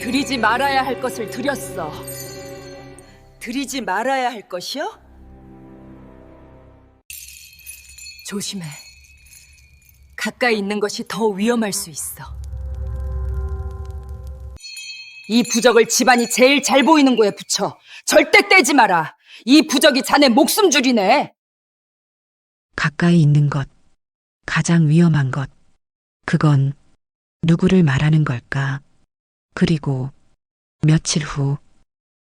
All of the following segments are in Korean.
드리지 말아야 할 것을 드렸어. 드리지 말아야 할 것이요? 조심해. 가까이 있는 것이 더 위험할 수 있어. 이 부적을 집안이 제일 잘 보이는 곳에 붙여. 절대 떼지 마라. 이 부적이 자네 목숨줄이네. 가까이 있는 것, 가장 위험한 것. 그건 누구를 말하는 걸까? 그리고 며칠 후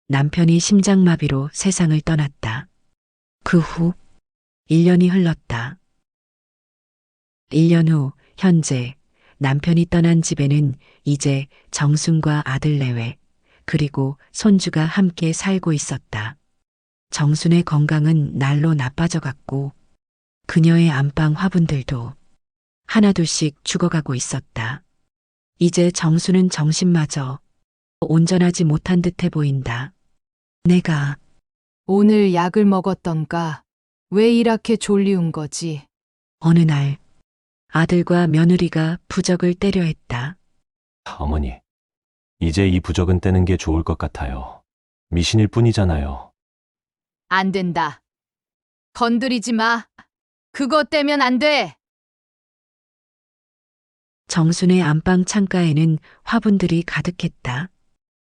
남편이 심장마비로 세상을 떠났다. 그 후 1년이 흘렀다. 1년 후 현재 남편이 떠난 집에는 이제 정순과 아들 내외 그리고 손주가 함께 살고 있었다. 정순의 건강은 날로 나빠져갔고 그녀의 안방 화분들도 하나둘씩 죽어가고 있었다. 이제 정순은 정신마저 온전하지 못한 듯해 보인다. 내가 오늘 약을 먹었던가? 왜 이렇게 졸리운 거지? 어느 날 아들과 며느리가 부적을 떼려 했다. 어머니, 이제 이 부적은 떼는 게 좋을 것 같아요. 미신일 뿐이잖아요. 안 된다. 건드리지 마. 그거 떼면 안 돼. 정순의 안방 창가에는 화분들이 가득했다.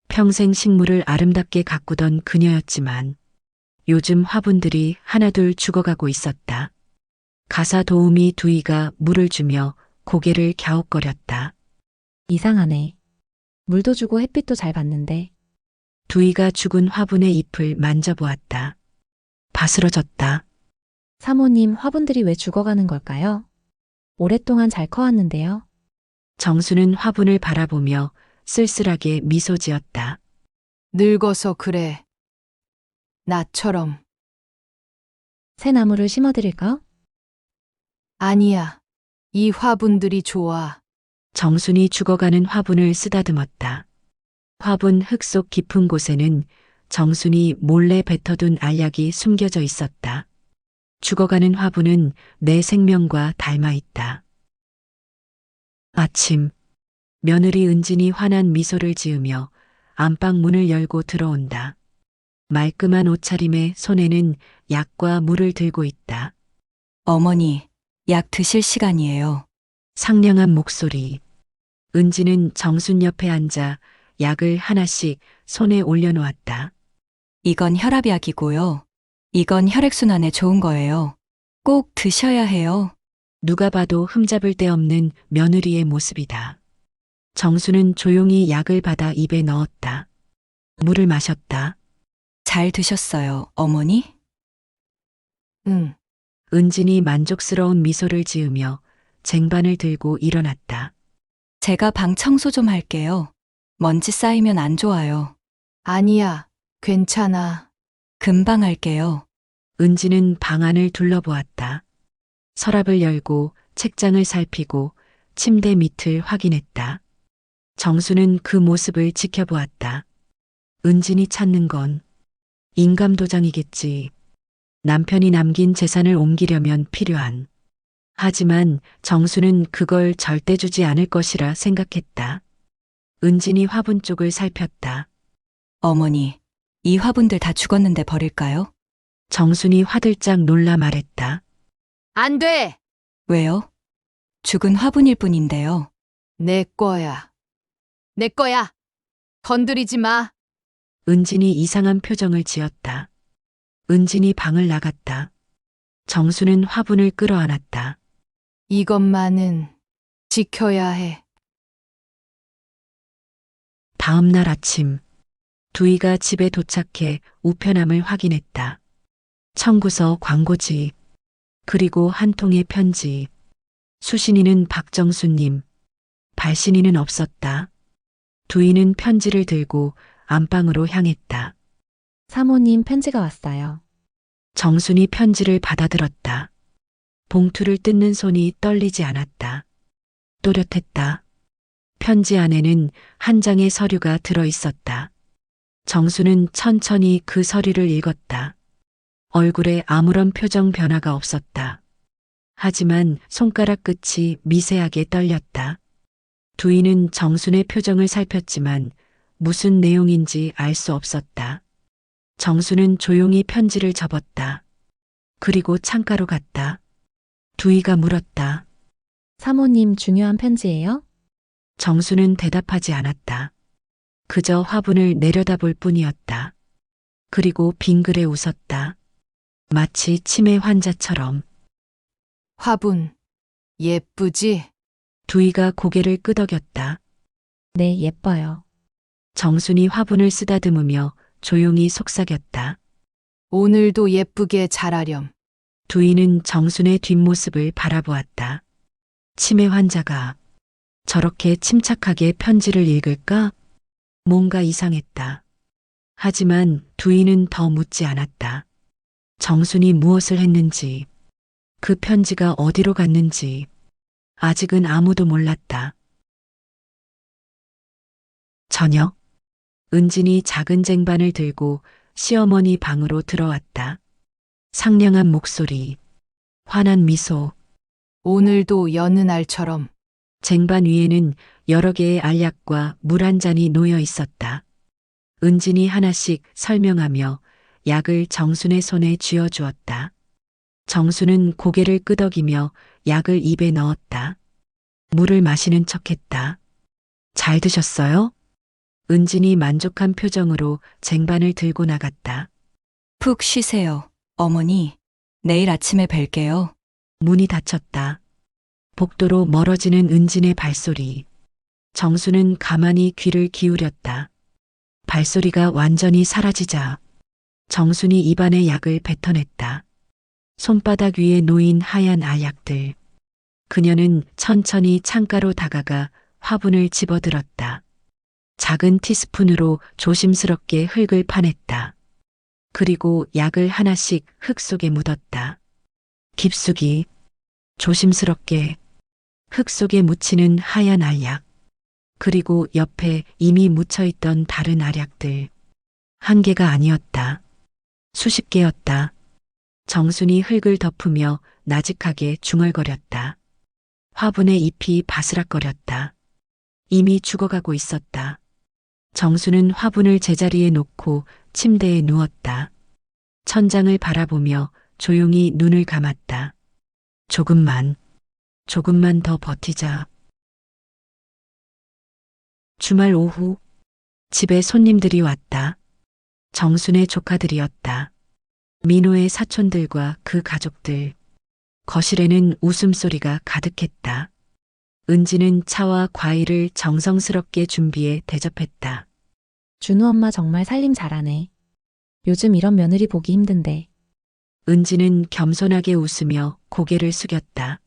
평생 식물을 아름답게 가꾸던 그녀였지만 요즘 화분들이 하나둘 죽어가고 있었다. 가사 도우미 두이가 물을 주며 고개를 갸웃거렸다. 이상하네. 물도 주고 햇빛도 잘 받는데. 두이가 죽은 화분의 잎을 만져보았다. 바스러졌다. 사모님, 화분들이 왜 죽어가는 걸까요? 오랫동안 잘 커왔는데요. 정수는 화분을 바라보며 쓸쓸하게 미소 지었다. 늙어서 그래. 나처럼. 새 나무를 심어드릴까? 아니야. 이 화분들이 좋아. 정순이 죽어가는 화분을 쓰다듬었다. 화분 흙 속 깊은 곳에는 정순이 몰래 뱉어둔 알약이 숨겨져 있었다. 죽어가는 화분은 내 생명과 닮아 있다. 아침, 며느리 은진이 환한 미소를 지으며 안방 문을 열고 들어온다. 말끔한 옷차림에 손에는 약과 물을 들고 있다. 어머니, 약 드실 시간이에요. 상냥한 목소리. 은지는 정순 옆에 앉아 약을 하나씩 손에 올려놓았다. 이건 혈압약이고요. 이건 혈액순환에 좋은 거예요. 꼭 드셔야 해요. 누가 봐도 흠잡을 데 없는 며느리의 모습이다. 정수는 조용히 약을 받아 입에 넣었다. 물을 마셨다. 잘 드셨어요, 어머니? 응. 은진이 만족스러운 미소를 지으며 쟁반을 들고 일어났다. 제가 방 청소 좀 할게요. 먼지 쌓이면 안 좋아요. 아니야. 괜찮아. 금방 할게요. 은지는 방 안을 둘러보았다. 서랍을 열고 책장을 살피고 침대 밑을 확인했다. 정수는 그 모습을 지켜보았다. 은진이 찾는 건 인감도장이겠지. 남편이 남긴 재산을 옮기려면 필요한. 하지만 정수는 그걸 절대 주지 않을 것이라 생각했다. 은진이 화분 쪽을 살폈다. 어머니, 이 화분들 다 죽었는데 버릴까요? 정순이 화들짝 놀라 말했다. 안 돼. 왜요? 죽은 화분일 뿐인데요. 내 거야. 내 거야. 건드리지 마. 은진이 이상한 표정을 지었다. 은진이 방을 나갔다. 정수는 화분을 끌어안았다. 이것만은 지켜야 해. 다음 날 아침, 두이가 집에 도착해 우편함을 확인했다. 청구서 광고지, 그리고 한 통의 편지. 수신인은 박정수님, 발신인은 없었다. 두이는 편지를 들고 안방으로 향했다. 사모님, 편지가 왔어요. 정순이 편지를 받아들었다. 봉투를 뜯는 손이 떨리지 않았다. 또렷했다. 편지 안에는 한 장의 서류가 들어 있었다. 정수는 천천히 그 서류를 읽었다. 얼굴에 아무런 표정 변화가 없었다. 하지만 손가락 끝이 미세하게 떨렸다. 두이는 정순의 표정을 살폈지만 무슨 내용인지 알 수 없었다. 정수는 조용히 편지를 접었다. 그리고 창가로 갔다. 두이가 물었다. 사모님 중요한 편지예요? 정수는 대답하지 않았다. 그저 화분을 내려다볼 뿐이었다. 그리고 빙그레 웃었다. 마치 치매 환자처럼. 화분. 예쁘지? 두이가 고개를 끄덕였다. 네, 예뻐요. 정순이 화분을 쓰다듬으며 조용히 속삭였다. 오늘도 예쁘게 자라렴. 두이는 정순의 뒷모습을 바라보았다. 치매 환자가 저렇게 침착하게 편지를 읽을까? 뭔가 이상했다. 하지만 두이는 더 묻지 않았다. 정순이 무엇을 했는지, 그 편지가 어디로 갔는지, 아직은 아무도 몰랐다. 저녁, 은진이 작은 쟁반을 들고 시어머니 방으로 들어왔다. 상냥한 목소리, 환한 미소, 오늘도 여느 날처럼. 쟁반 위에는 여러 개의 알약과 물 한 잔이 놓여 있었다. 은진이 하나씩 설명하며 약을 정순의 손에 쥐어주었다. 정순은 고개를 끄덕이며 약을 입에 넣었다. 물을 마시는 척했다. 잘 드셨어요? 은진이 만족한 표정으로 쟁반을 들고 나갔다. 푹 쉬세요. 어머니, 내일 아침에 뵐게요. 문이 닫혔다. 복도로 멀어지는 은진의 발소리. 정수는 가만히 귀를 기울였다. 발소리가 완전히 사라지자 정순이 입안에 약을 뱉어냈다. 손바닥 위에 놓인 하얀 알약들. 그녀는 천천히 창가로 다가가 화분을 집어들었다. 작은 티스푼으로 조심스럽게 흙을 파냈다. 그리고 약을 하나씩 흙 속에 묻었다. 깊숙이, 조심스럽게 흙 속에 묻히는 하얀 알약. 그리고 옆에 이미 묻혀있던 다른 알약들. 한 개가 아니었다. 수십 개였다. 정순이 흙을 덮으며 나직하게 중얼거렸다. 화분의 잎이 바스락거렸다. 이미 죽어가고 있었다. 정수는 화분을 제자리에 놓고 침대에 누웠다. 천장을 바라보며 조용히 눈을 감았다. 조금만 더 버티자. 주말 오후, 집에 손님들이 왔다. 정순의 조카들이었다. 민호의 사촌들과 그 가족들. 거실에는 웃음소리가 가득했다. 은지는 차와 과일을 정성스럽게 준비해 대접했다. 준우 엄마 정말 살림 잘하네. 요즘 이런 며느리 보기 힘든데. 은지는 겸손하게 웃으며 고개를 숙였다.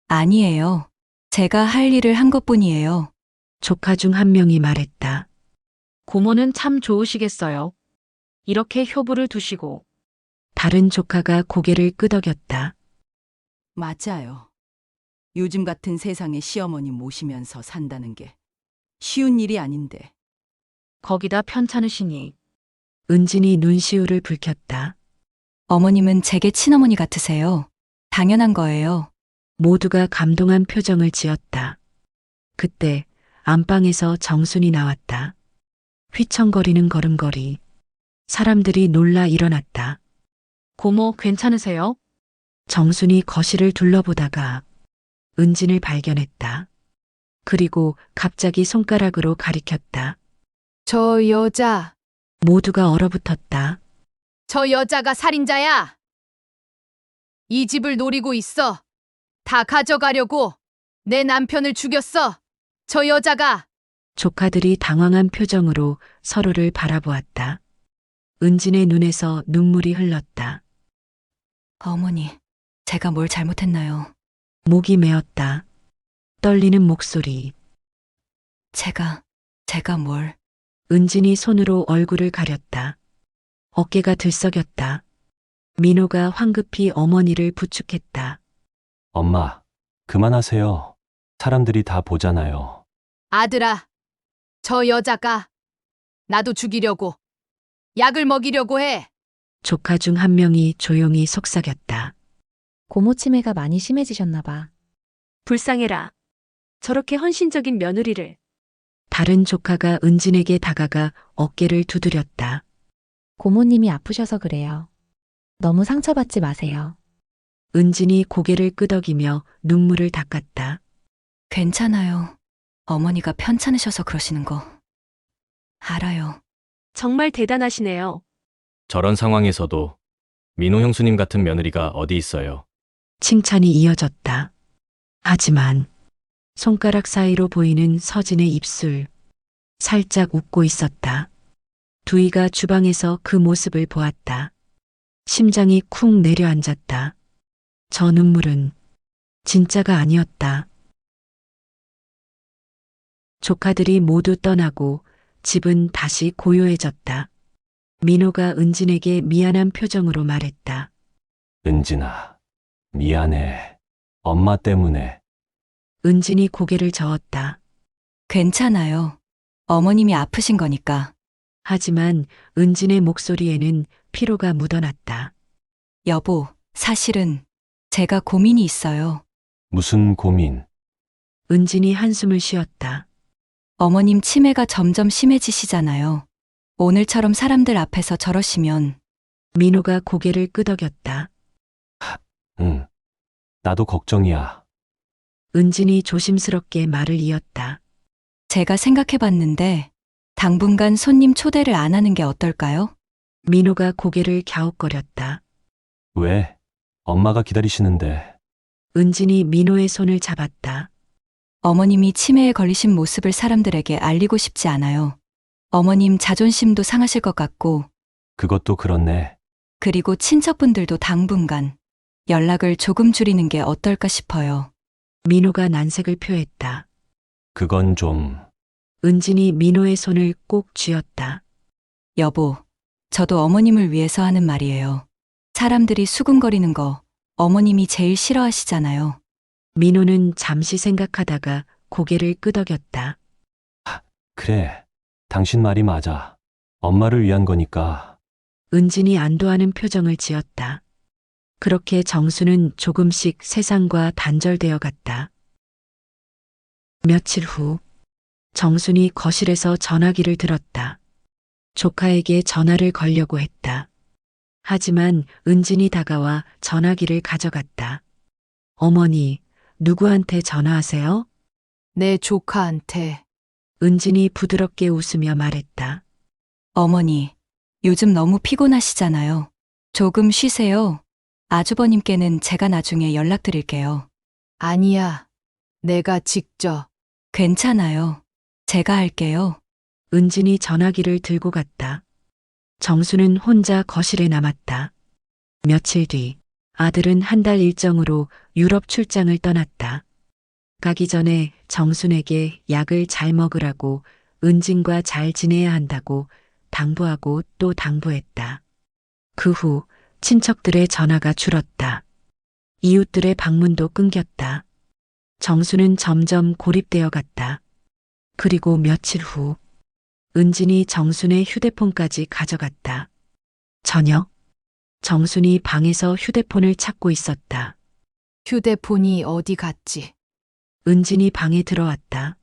아니에요. 제가 할 일을 한 것뿐이에요. 조카 중 한 명이 말했다. 고모는 참 좋으시겠어요. 이렇게 효부를 두시고. 다른 조카가 고개를 끄덕였다. 맞아요. 요즘 같은 세상에 시어머니 모시면서 산다는 게 쉬운 일이 아닌데. 거기다 편찮으시니. 은진이 눈시울을 붉혔다. 어머님은 제게 친어머니 같으세요. 당연한 거예요. 모두가 감동한 표정을 지었다. 그때 안방에서 정순이 나왔다. 휘청거리는 걸음걸이. 사람들이 놀라 일어났다. 고모 괜찮으세요? 정순이 거실을 둘러보다가 은진을 발견했다. 그리고 갑자기 손가락으로 가리켰다. 저 여자. 모두가 얼어붙었다. 저 여자가 살인자야. 이 집을 노리고 있어. 다 가져가려고. 내 남편을 죽였어. 저 여자가. 조카들이 당황한 표정으로 서로를 바라보았다. 은진의 눈에서 눈물이 흘렀다. 어머니, 제가 뭘 잘못했나요? 목이 메었다. 떨리는 목소리. 제가 뭘. 은진이 손으로 얼굴을 가렸다. 어깨가 들썩였다. 민호가 황급히 어머니를 부축했다. 엄마, 그만하세요. 사람들이 다 보잖아요. 아들아. 저 여자가 나도 죽이려고. 약을 먹이려고 해. 조카 중 한 명이 조용히 속삭였다. 고모 치매가 많이 심해지셨나 봐. 불쌍해라. 저렇게 헌신적인 며느리를. 다른 조카가 은진에게 다가가 어깨를 두드렸다. 고모님이 아프셔서 그래요. 너무 상처받지 마세요. 은진이 고개를 끄덕이며 눈물을 닦았다. 괜찮아요. 어머니가 편찮으셔서 그러시는 거. 알아요. 정말 대단하시네요. 저런 상황에서도 민호 형수님 같은 며느리가 어디 있어요. 칭찬이 이어졌다. 하지만 손가락 사이로 보이는 서진의 입술, 살짝 웃고 있었다. 두이가 주방에서 그 모습을 보았다. 심장이 쿵 내려앉았다. 저 눈물은 진짜가 아니었다. 조카들이 모두 떠나고 집은 다시 고요해졌다. 민호가 은진에게 미안한 표정으로 말했다. 은진아, 미안해. 엄마 때문에. 은진이 고개를 저었다. 괜찮아요. 어머님이 아프신 거니까. 하지만 은진의 목소리에는 피로가 묻어났다. 여보, 사실은 제가 고민이 있어요. 무슨 고민? 은진이 한숨을 쉬었다. 어머님 치매가 점점 심해지시잖아요. 오늘처럼 사람들 앞에서 저러시면 민호가 고개를 끄덕였다. 응. 나도 걱정이야. 은진이 조심스럽게 말을 이었다. 제가 생각해 봤는데 당분간 손님 초대를 안 하는 게 어떨까요? 민호가 고개를 갸웃거렸다. 왜? 엄마가 기다리시는데. 은진이 민호의 손을 잡았다. 어머님이 치매에 걸리신 모습을 사람들에게 알리고 싶지 않아요. 어머님 자존심도 상하실 것 같고, 그것도 그렇네. 그리고 친척분들도 당분간 연락을 조금 줄이는 게 어떨까 싶어요. 민호가 난색을 표했다. 그건 좀. 은진이 민호의 손을 꼭 쥐었다. 여보, 저도 어머님을 위해서 하는 말이에요. 사람들이 수군거리는 거 어머님이 제일 싫어하시잖아요. 민호는 잠시 생각하다가 고개를 끄덕였다. 그래. 당신 말이 맞아. 엄마를 위한 거니까. 은진이 안도하는 표정을 지었다. 그렇게 정수는 조금씩 세상과 단절되어 갔다. 며칠 후, 정순이 거실에서 전화기를 들었다. 조카에게 전화를 걸려고 했다. 하지만 은진이 다가와 전화기를 가져갔다. 어머니, 누구한테 전화하세요? 내 조카한테. 은진이 부드럽게 웃으며 말했다. 어머니, 요즘 너무 피곤하시잖아요. 조금 쉬세요. 아주버님께는 제가 나중에 연락드릴게요. 아니야. 내가 직접. 괜찮아요. 제가 할게요. 은진이 전화기를 들고 갔다. 정수는 혼자 거실에 남았다. 며칠 뒤 아들은 한 달 일정으로 유럽 출장을 떠났다. 가기 전에 정순에게 약을 잘 먹으라고 은진과 잘 지내야 한다고 당부하고 또 당부했다. 그 후 친척들의 전화가 줄었다. 이웃들의 방문도 끊겼다. 정수는 점점 고립되어 갔다. 그리고 며칠 후 은진이 정순의 휴대폰까지 가져갔다. 저녁, 정순이 방에서 휴대폰을 찾고 있었다. 휴대폰이 어디 갔지? 은진이 방에 들어왔다.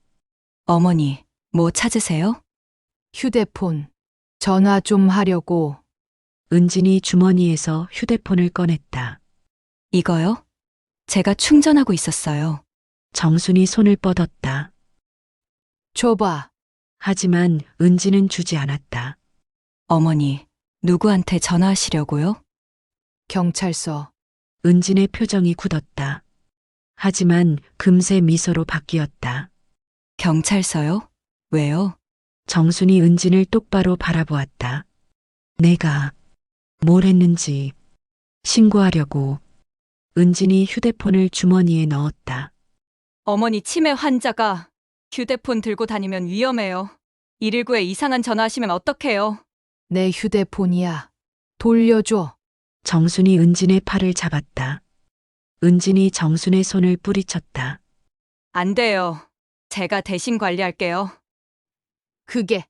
어머니, 뭐 찾으세요? 휴대폰. 전화 좀 하려고. 은진이 주머니에서 휴대폰을 꺼냈다. 이거요? 제가 충전하고 있었어요. 정순이 손을 뻗었다. 줘봐. 하지만 은진은 주지 않았다. 어머니, 누구한테 전화하시려고요? 경찰서. 은진의 표정이 굳었다. 하지만 금세 미소로 바뀌었다. 경찰서요? 왜요? 정순이 은진을 똑바로 바라보았다. 내가 뭘 했는지 신고하려고. 은진이 휴대폰을 주머니에 넣었다. 어머니 치매 환자가 휴대폰 들고 다니면 위험해요. 119에 이상한 전화하시면 어떡해요? 내 휴대폰이야. 돌려줘. 정순이 은진의 팔을 잡았다. 은진이 정순의 손을 뿌리쳤다. 안 돼요. 제가 대신 관리할게요. 그게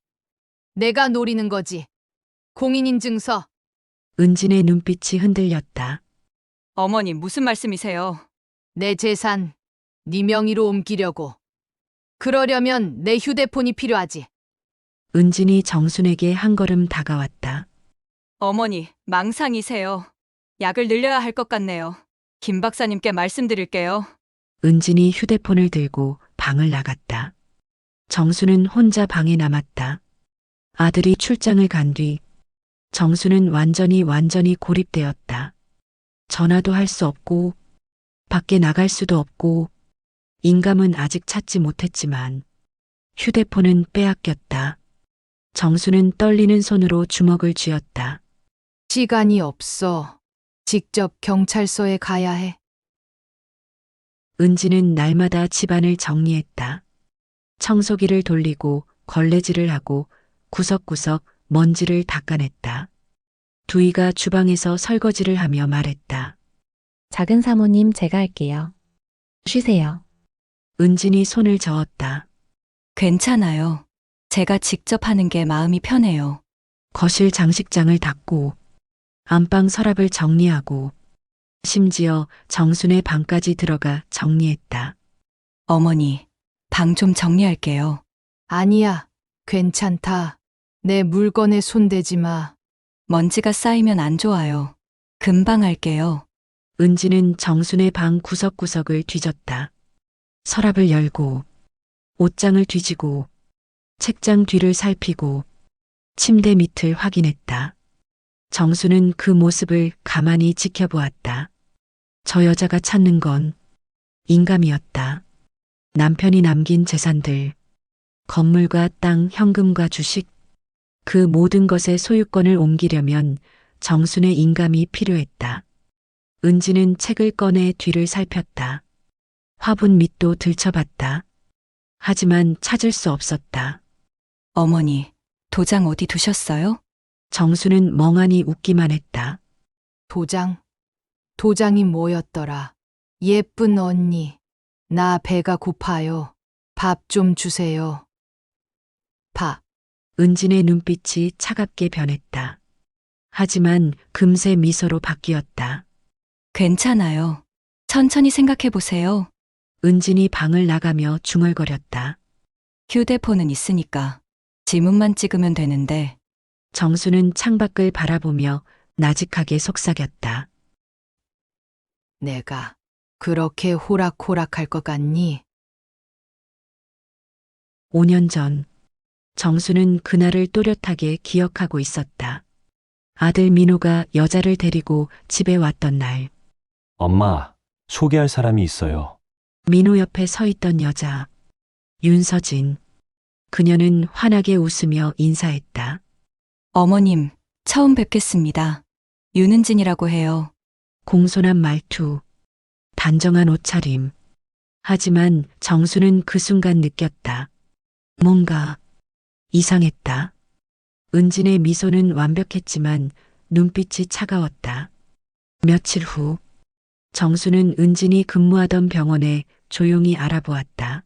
내가 노리는 거지. 공인인증서. 은진의 눈빛이 흔들렸다. 어머니 무슨 말씀이세요? 내 재산 네 명의로 옮기려고. 그러려면 내 휴대폰이 필요하지. 은진이 정순에게 한 걸음 다가왔다. 어머니, 망상이세요. 약을 늘려야 할 것 같네요. 김 박사님께 말씀드릴게요. 은진이 휴대폰을 들고 방을 나갔다. 정수는 혼자 방에 남았다. 아들이 출장을 간 뒤 정수는 완전히 고립되었다. 전화도 할 수 없고 밖에 나갈 수도 없고 인감은 아직 찾지 못했지만 휴대폰은 빼앗겼다. 정수는 떨리는 손으로 주먹을 쥐었다. 시간이 없어. 직접 경찰서에 가야 해. 은지는 날마다 집안을 정리했다. 청소기를 돌리고 걸레질을 하고 구석구석 먼지를 닦아냈다. 두이가 주방에서 설거지를 하며 말했다. 작은 사모님, 제가 할게요. 쉬세요. 은진이 손을 저었다. 괜찮아요. 제가 직접 하는 게 마음이 편해요. 거실 장식장을 닦고 안방 서랍을 정리하고 심지어 정순의 방까지 들어가 정리했다. 어머니, 방 좀 정리할게요. 아니야. 괜찮다. 내 물건에 손대지 마. 먼지가 쌓이면 안 좋아요. 금방 할게요. 은지는 정순의 방 구석구석을 뒤졌다. 서랍을 열고 옷장을 뒤지고 책장 뒤를 살피고 침대 밑을 확인했다. 정수는 그 모습을 가만히 지켜보았다. 저 여자가 찾는 건 인감이었다. 남편이 남긴 재산들, 건물과 땅, 현금과 주식, 그 모든 것의 소유권을 옮기려면 정순의 인감이 필요했다. 은지는 책을 꺼내 뒤를 살폈다. 화분 밑도 들춰봤다. 하지만 찾을 수 없었다. 어머니, 도장 어디 두셨어요? 정수는 멍하니 웃기만 했다. 도장? 도장이 뭐였더라? 예쁜 언니. 나 배가 고파요. 밥 좀 주세요. 밥. 은진의 눈빛이 차갑게 변했다. 하지만 금세 미소로 바뀌었다. 괜찮아요. 천천히 생각해 보세요. 은진이 방을 나가며 중얼거렸다. 휴대폰은 있으니까 지문만 찍으면 되는데. 정수는 창밖을 바라보며 나직하게 속삭였다. 내가 그렇게 호락호락할 것 같니? 5년 전, 정수는 그날을 또렷하게 기억하고 있었다. 아들 민호가 여자를 데리고 집에 왔던 날, 엄마, 소개할 사람이 있어요. 민호 옆에 서 있던 여자, 윤서진. 그녀는 환하게 웃으며 인사했다. 어머님, 처음 뵙겠습니다. 윤은진이라고 해요. 공손한 말투, 단정한 옷차림. 하지만 정수는 그 순간 느꼈다. 뭔가 이상했다. 은진의 미소는 완벽했지만 눈빛이 차가웠다. 며칠 후, 정수는 은진이 근무하던 병원에 조용히 알아보았다.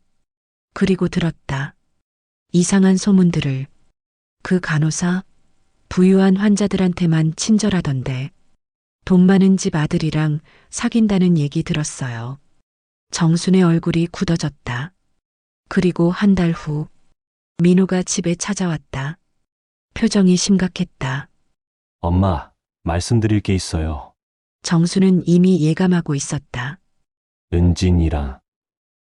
그리고 들었다. 이상한 소문들을. 그 간호사, 부유한 환자들한테만 친절하던데 돈 많은 집 아들이랑 사귄다는 얘기 들었어요. 정순의 얼굴이 굳어졌다. 그리고 한 달 후 민호가 집에 찾아왔다. 표정이 심각했다. 엄마, 말씀드릴 게 있어요. 정수는 이미 예감하고 있었다. 은진이랑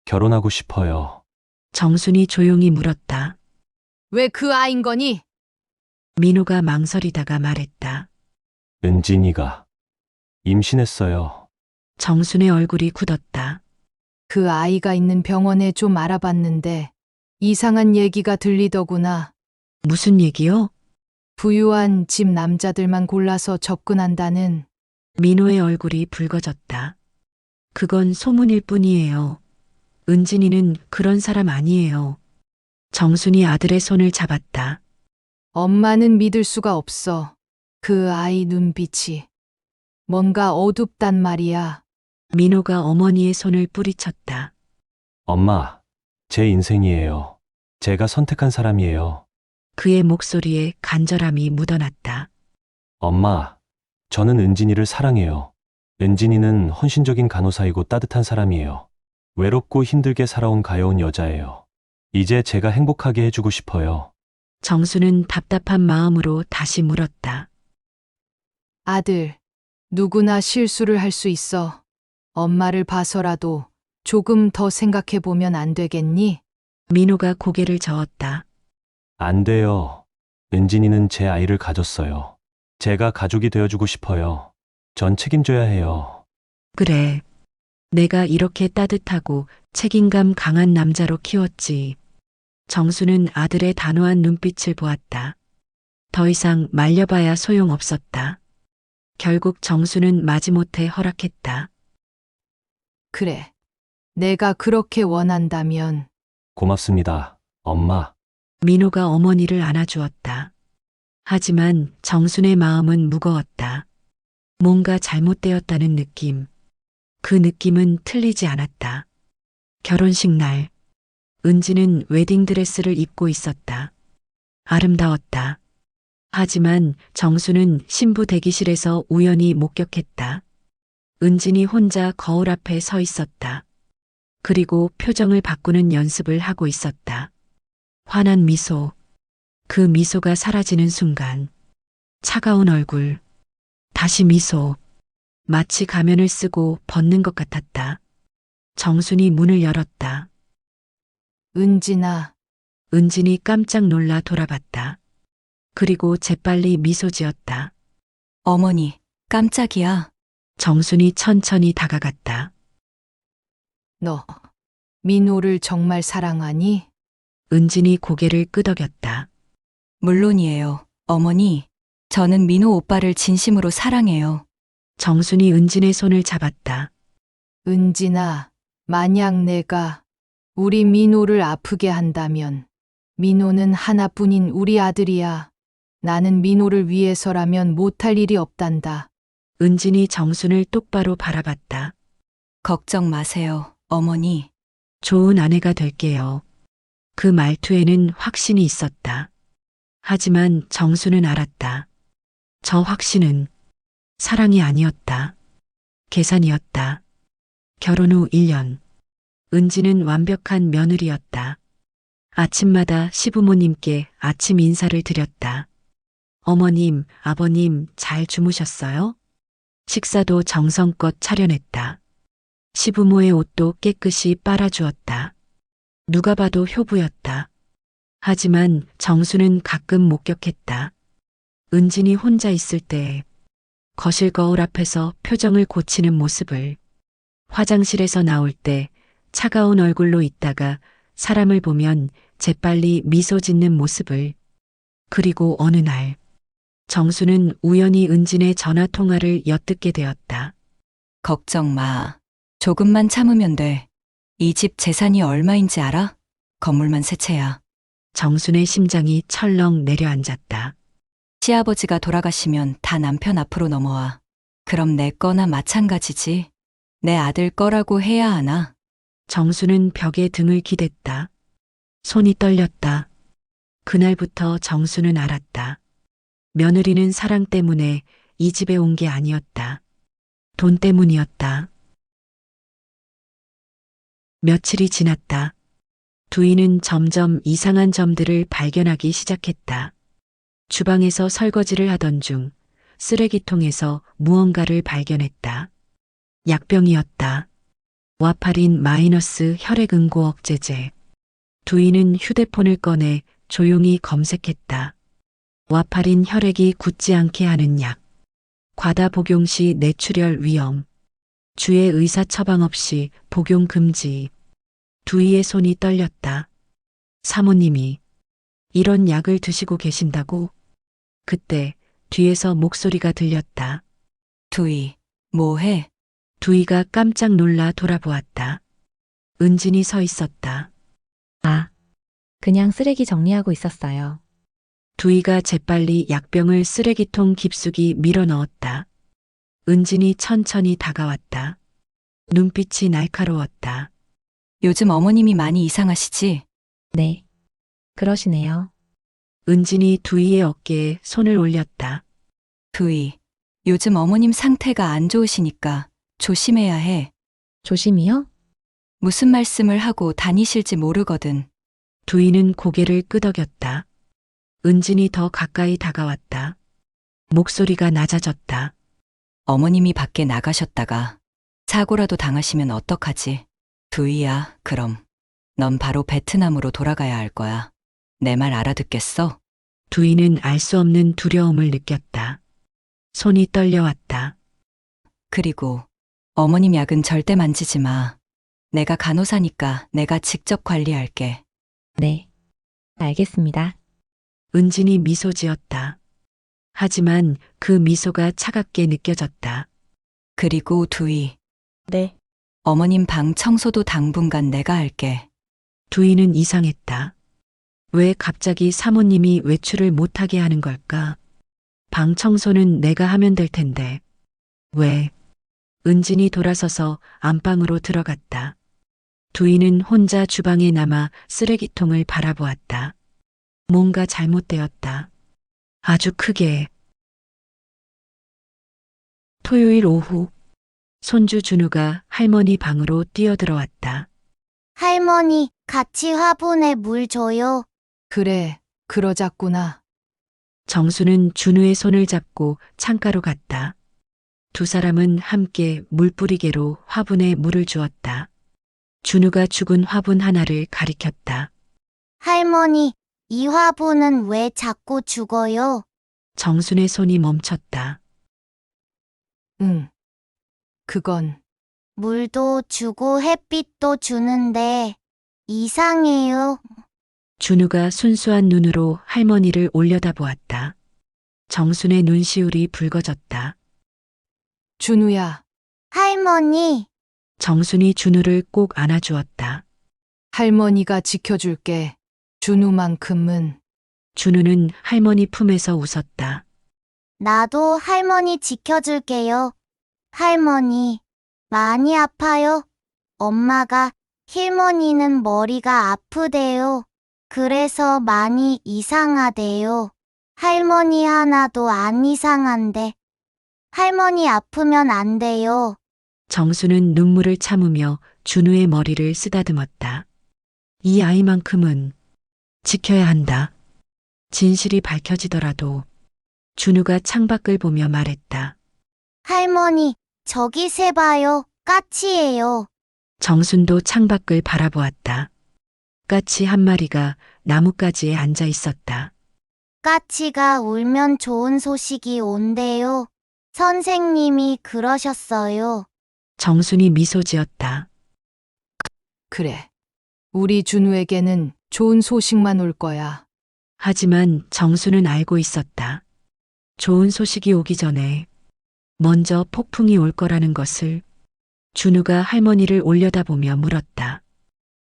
결혼하고 싶어요. 정순이 조용히 물었다. 왜 그 아인 거니? 민호가 망설이다가 말했다. 은진이가 임신했어요. 정순의 얼굴이 굳었다. 그 아이가 있는 병원에 좀 알아봤는데 이상한 얘기가 들리더구나. 무슨 얘기요? 부유한 집 남자들만 골라서 접근한다는. 민호의 얼굴이 붉어졌다. 그건 소문일 뿐이에요. 은진이는 그런 사람 아니에요. 정순이 아들의 손을 잡았다. 엄마는 믿을 수가 없어. 그 아이 눈빛이. 뭔가 어둡단 말이야. 민호가 어머니의 손을 뿌리쳤다. 엄마, 제 인생이에요. 제가 선택한 사람이에요. 그의 목소리에 간절함이 묻어났다. 엄마, 저는 은진이를 사랑해요. 은진이는 헌신적인 간호사이고 따뜻한 사람이에요. 외롭고 힘들게 살아온 가여운 여자예요. 이제 제가 행복하게 해주고 싶어요. 정수는 답답한 마음으로 다시 물었다. 아들, 누구나 실수를 할 수 있어. 엄마를 봐서라도 조금 더 생각해 보면 안 되겠니? 민호가 고개를 저었다. 안 돼요. 은진이는 제 아이를 가졌어요. 제가 가족이 되어주고 싶어요. 전 책임져야 해요. 그래. 내가 이렇게 따뜻하고 책임감 강한 남자로 키웠지. 정수는 아들의 단호한 눈빛을 보았다. 더 이상 말려봐야 소용없었다. 결국 정수는 마지못해 허락했다. 그래. 내가 그렇게 원한다면 고맙습니다, 엄마. 민호가 어머니를 안아주었다. 하지만 정순의 마음은 무거웠다. 뭔가 잘못되었다는 느낌. 그 느낌은 틀리지 않았다. 결혼식 날, 은지는 웨딩드레스를 입고 있었다. 아름다웠다. 하지만 정수는 신부 대기실에서 우연히 목격했다. 은진이 혼자 거울 앞에 서 있었다. 그리고 표정을 바꾸는 연습을 하고 있었다. 환한 미소. 그 미소가 사라지는 순간, 차가운 얼굴, 다시 미소. 마치 가면을 쓰고 벗는 것 같았다. 정순이 문을 열었다. 은진아, 은진이 깜짝 놀라 돌아봤다. 그리고 재빨리 미소 지었다. 어머니, 깜짝이야. 정순이 천천히 다가갔다. 너 민호를 정말 사랑하니? 은진이 고개를 끄덕였다. 물론이에요. 어머니, 저는 민호 오빠를 진심으로 사랑해요. 정순이 은진의 손을 잡았다. 은진아, 만약 내가 우리 민호를 아프게 한다면 민호는 하나뿐인 우리 아들이야. 나는 민호를 위해서라면 못할 일이 없단다. 은진이 정순을 똑바로 바라봤다. 걱정 마세요, 어머니. 좋은 아내가 될게요. 그 말투에는 확신이 있었다. 하지만 정수는 알았다. 저 확신은 사랑이 아니었다. 계산이었다. 결혼 후 1년. 은지는 완벽한 며느리였다. 아침마다 시부모님께 아침 인사를 드렸다. 어머님, 아버님 잘 주무셨어요? 식사도 정성껏 차려냈다. 시부모의 옷도 깨끗이 빨아주었다. 누가 봐도 효부였다. 하지만 정수는 가끔 목격했다. 은진이 혼자 있을 때 거실 거울 앞에서 표정을 고치는 모습을, 화장실에서 나올 때 차가운 얼굴로 있다가 사람을 보면 재빨리 미소 짓는 모습을, 그리고 어느 날 정수는 우연히 은진의 전화 통화를 엿듣게 되었다. 걱정 마. 조금만 참으면 돼. 이 집 재산이 얼마인지 알아? 건물만 세 채야. 정순의 심장이 철렁 내려앉았다. 시아버지가 돌아가시면 다 남편 앞으로 넘어와. 그럼 내 거나 마찬가지지. 내 아들 거라고 해야 하나? 정수는 벽에 등을 기댔다. 손이 떨렸다. 그날부터 정수는 알았다. 며느리는 사랑 때문에 이 집에 온 게 아니었다. 돈 때문이었다. 며칠이 지났다. 두이는 점점 이상한 점들을 발견하기 시작했다. 주방에서 설거지를 하던 중 쓰레기통에서 무언가를 발견했다. 약병이었다. 와파린 마이너스 혈액응고 억제제. 두이는 휴대폰을 꺼내 조용히 검색했다. 와파린 혈액이 굳지 않게 하는 약. 과다 복용 시 뇌출혈 위험. 주의 의사 처방 없이 복용 금지. 두이의 손이 떨렸다. 사모님이 이런 약을 드시고 계신다고? 그때 뒤에서 목소리가 들렸다. 두이, 뭐해? 두이가 깜짝 놀라 돌아보았다. 은진이 서 있었다. 아, 그냥 쓰레기 정리하고 있었어요. 두이가 재빨리 약병을 쓰레기통 깊숙이 밀어 넣었다. 은진이 천천히 다가왔다. 눈빛이 날카로웠다. 요즘 어머님이 많이 이상하시지? 네. 그러시네요. 은진이 두이의 어깨에 손을 올렸다. 두이, 요즘 어머님 상태가 안 좋으시니까 조심해야 해. 조심히요? 무슨 말씀을 하고 다니실지 모르거든. 두이는 고개를 끄덕였다. 은진이 더 가까이 다가왔다. 목소리가 낮아졌다. 어머님이 밖에 나가셨다가 사고라도 당하시면 어떡하지? 두이야, 그럼. 넌 바로 베트남으로 돌아가야 할 거야. 내 말 알아듣겠어? 두이는 알 수 없는 두려움을 느꼈다. 손이 떨려왔다. 그리고 어머님 약은 절대 만지지 마. 내가 간호사니까 내가 직접 관리할게. 네. 알겠습니다. 은진이 미소 지었다. 하지만 그 미소가 차갑게 느껴졌다. 그리고 두이, 네. 어머님 방 청소도 당분간 내가 할게. 두이는 이상했다. 왜 갑자기 사모님이 외출을 못하게 하는 걸까? 방 청소는 내가 하면 될 텐데. 왜? 은진이 돌아서서 안방으로 들어갔다. 두이는 혼자 주방에 남아 쓰레기통을 바라보았다. 뭔가 잘못되었다. 아주 크게. 토요일 오후, 손주 준우가 할머니 방으로 뛰어들어왔다. 할머니, 같이 화분에 물 줘요. 그래, 그러자꾸나. 정수는 준우의 손을 잡고 창가로 갔다. 두 사람은 함께 물 뿌리개로 화분에 물을 주었다. 준우가 죽은 화분 하나를 가리켰다. 할머니, 이 화분은 왜 자꾸 죽어요? 정순의 손이 멈췄다. 응. 그건 물도 주고 햇빛도 주는데 이상해요. 준우가 순수한 눈으로 할머니를 올려다보았다. 정순의 눈시울이 붉어졌다. 준우야, 할머니, 정순이 준우를 꼭 안아주었다. 할머니가 지켜줄게. 준우만큼은. 준우는 할머니 품에서 웃었다. 나도 할머니 지켜줄게요. 할머니, 많이 아파요? 엄마가 할머니는 머리가 아프대요. 그래서 많이 이상하대요. 할머니 하나도 안 이상한데. 할머니 아프면 안 돼요. 정수는 눈물을 참으며 준우의 머리를 쓰다듬었다. 이 아이만큼은 지켜야 한다. 진실이 밝혀지더라도. 준우가 창밖을 보며 말했다. 할머니, 저기 새 봐요. 까치예요. 정순도 창밖을 바라보았다. 까치 한 마리가 나뭇가지에 앉아 있었다. 까치가 울면 좋은 소식이 온대요. 선생님이 그러셨어요. 정순이 미소 지었다. 그래. 우리 준우에게는 좋은 소식만 올 거야. 하지만 정수는 알고 있었다. 좋은 소식이 오기 전에 먼저 폭풍이 올 거라는 것을. 준우가 할머니를 올려다보며 물었다.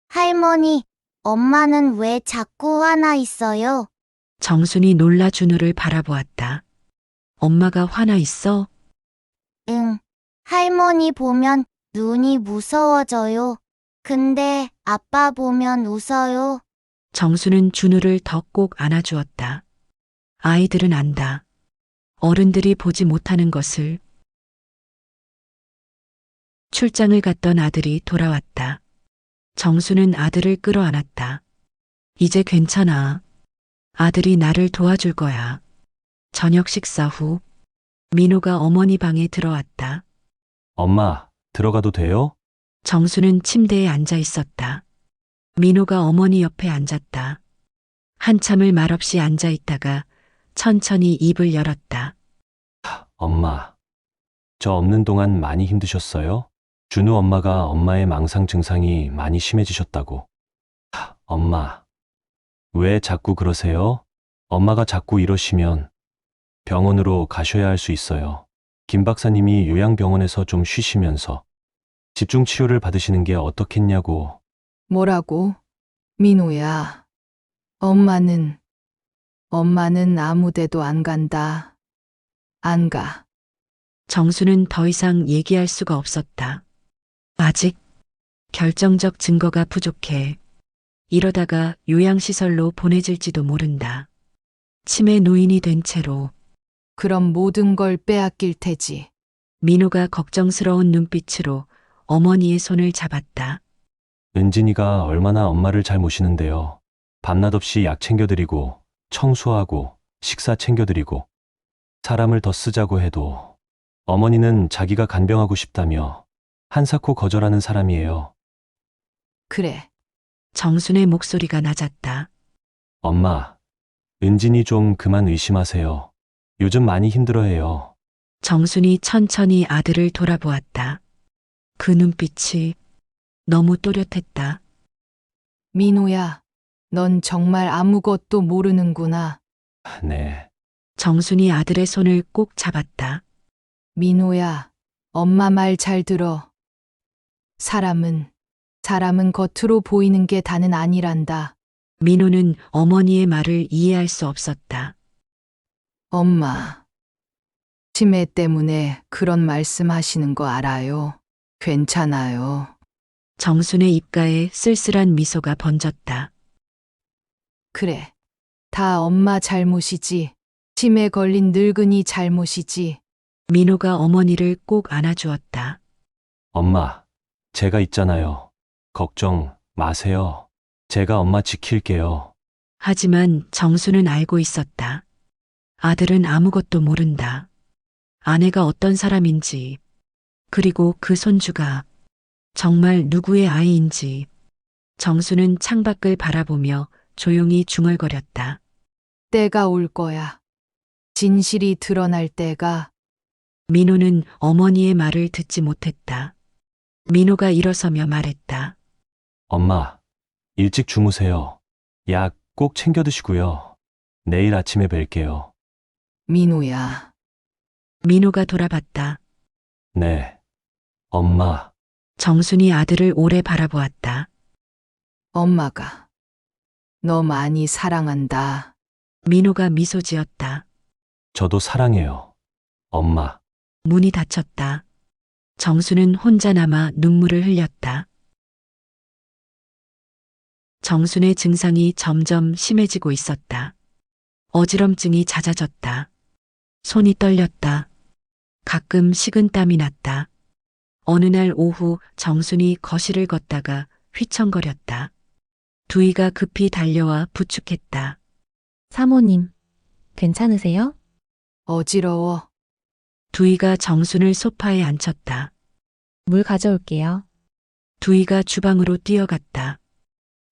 할머니, 엄마는 왜 자꾸 화나 있어요? 정순이 놀라 준우를 바라보았다. 엄마가 화나 있어? 응. 할머니 보면 눈이 무서워져요. 근데 아빠 보면 웃어요. 정수는 준우를 더 꼭 안아주었다. 아이들은 안다. 어른들이 보지 못하는 것을. 출장을 갔던 아들이 돌아왔다. 정수는 아들을 끌어안았다. 이제 괜찮아. 아들이 나를 도와줄 거야. 저녁 식사 후 민호가 어머니 방에 들어왔다. 엄마, 들어가도 돼요? 정수는 침대에 앉아 있었다. 민호가 어머니 옆에 앉았다. 한참을 말없이 앉아 있다가 천천히 입을 열었다. 엄마, 저 없는 동안 많이 힘드셨어요? 준우 엄마가 엄마의 망상 증상이 많이 심해지셨다고. 엄마, 왜 자꾸 그러세요? 엄마가 자꾸 이러시면 병원으로 가셔야 할 수 있어요. 김 박사님이 요양병원에서 좀 쉬시면서 집중 치료를 받으시는 게 어떻겠냐고. 뭐라고? 민호야. 엄마는 아무 데도 안 간다. 안 가. 정수는 더 이상 얘기할 수가 없었다. 아직 결정적 증거가 부족해. 이러다가 요양시설로 보내질지도 모른다. 치매 노인이 된 채로. 그럼 모든 걸 빼앗길 테지. 민호가 걱정스러운 눈빛으로 어머니의 손을 잡았다. 은진이가 얼마나 엄마를 잘 모시는데요. 밤낮 없이 약 챙겨드리고, 청소하고, 식사 챙겨드리고, 사람을 더 쓰자고 해도 어머니는 자기가 간병하고 싶다며 한사코 거절하는 사람이에요. 그래. 정순의 목소리가 낮았다. 엄마, 은진이 좀 그만 의심하세요. 요즘 많이 힘들어해요. 정순이 천천히 아들을 돌아보았다. 그 눈빛이 너무 또렷했다. 민호야, 넌 정말 아무것도 모르는구나. 네, 정순이 아들의 손을 꼭 잡았다. 민호야, 엄마 말 잘 들어. 사람은 겉으로 보이는 게 다는 아니란다. 민호는 어머니의 말을 이해할 수 없었다. 엄마, 치매 때문에 그런 말씀 하시는 거 알아요. 괜찮아요. 정순의 입가에 쓸쓸한 미소가 번졌다. 그래. 다 엄마 잘못이지. 치매 걸린 늙은이 잘못이지. 민호가 어머니를 꼭 안아주었다. 엄마, 제가 있잖아요. 걱정 마세요. 제가 엄마 지킬게요. 하지만 정수는 알고 있었다. 아들은 아무것도 모른다. 아내가 어떤 사람인지, 그리고 그 손주가 정말 누구의 아이인지. 정수는 창밖을 바라보며 조용히 중얼거렸다. 때가 올 거야. 진실이 드러날 때가. 민호는 어머니의 말을 듣지 못했다. 민호가 일어서며 말했다. 엄마, 일찍 주무세요. 약 꼭 챙겨 드시고요. 내일 아침에 뵐게요. 민호야. 민호가 돌아봤다. 네, 엄마. 정순이 아들을 오래 바라보았다. 엄마가 너 많이 사랑한다. 민호가 미소 지었다. 저도 사랑해요. 엄마. 문이 닫혔다. 정수는 혼자 남아 눈물을 흘렸다. 정순의 증상이 점점 심해지고 있었다. 어지럼증이 잦아졌다. 손이 떨렸다. 가끔 식은땀이 났다. 어느 날 오후 정순이 거실을 걷다가 휘청거렸다. 두이가 급히 달려와 부축했다. 사모님, 괜찮으세요? 어지러워. 두이가 정순을 소파에 앉혔다. 물 가져올게요. 두이가 주방으로 뛰어갔다.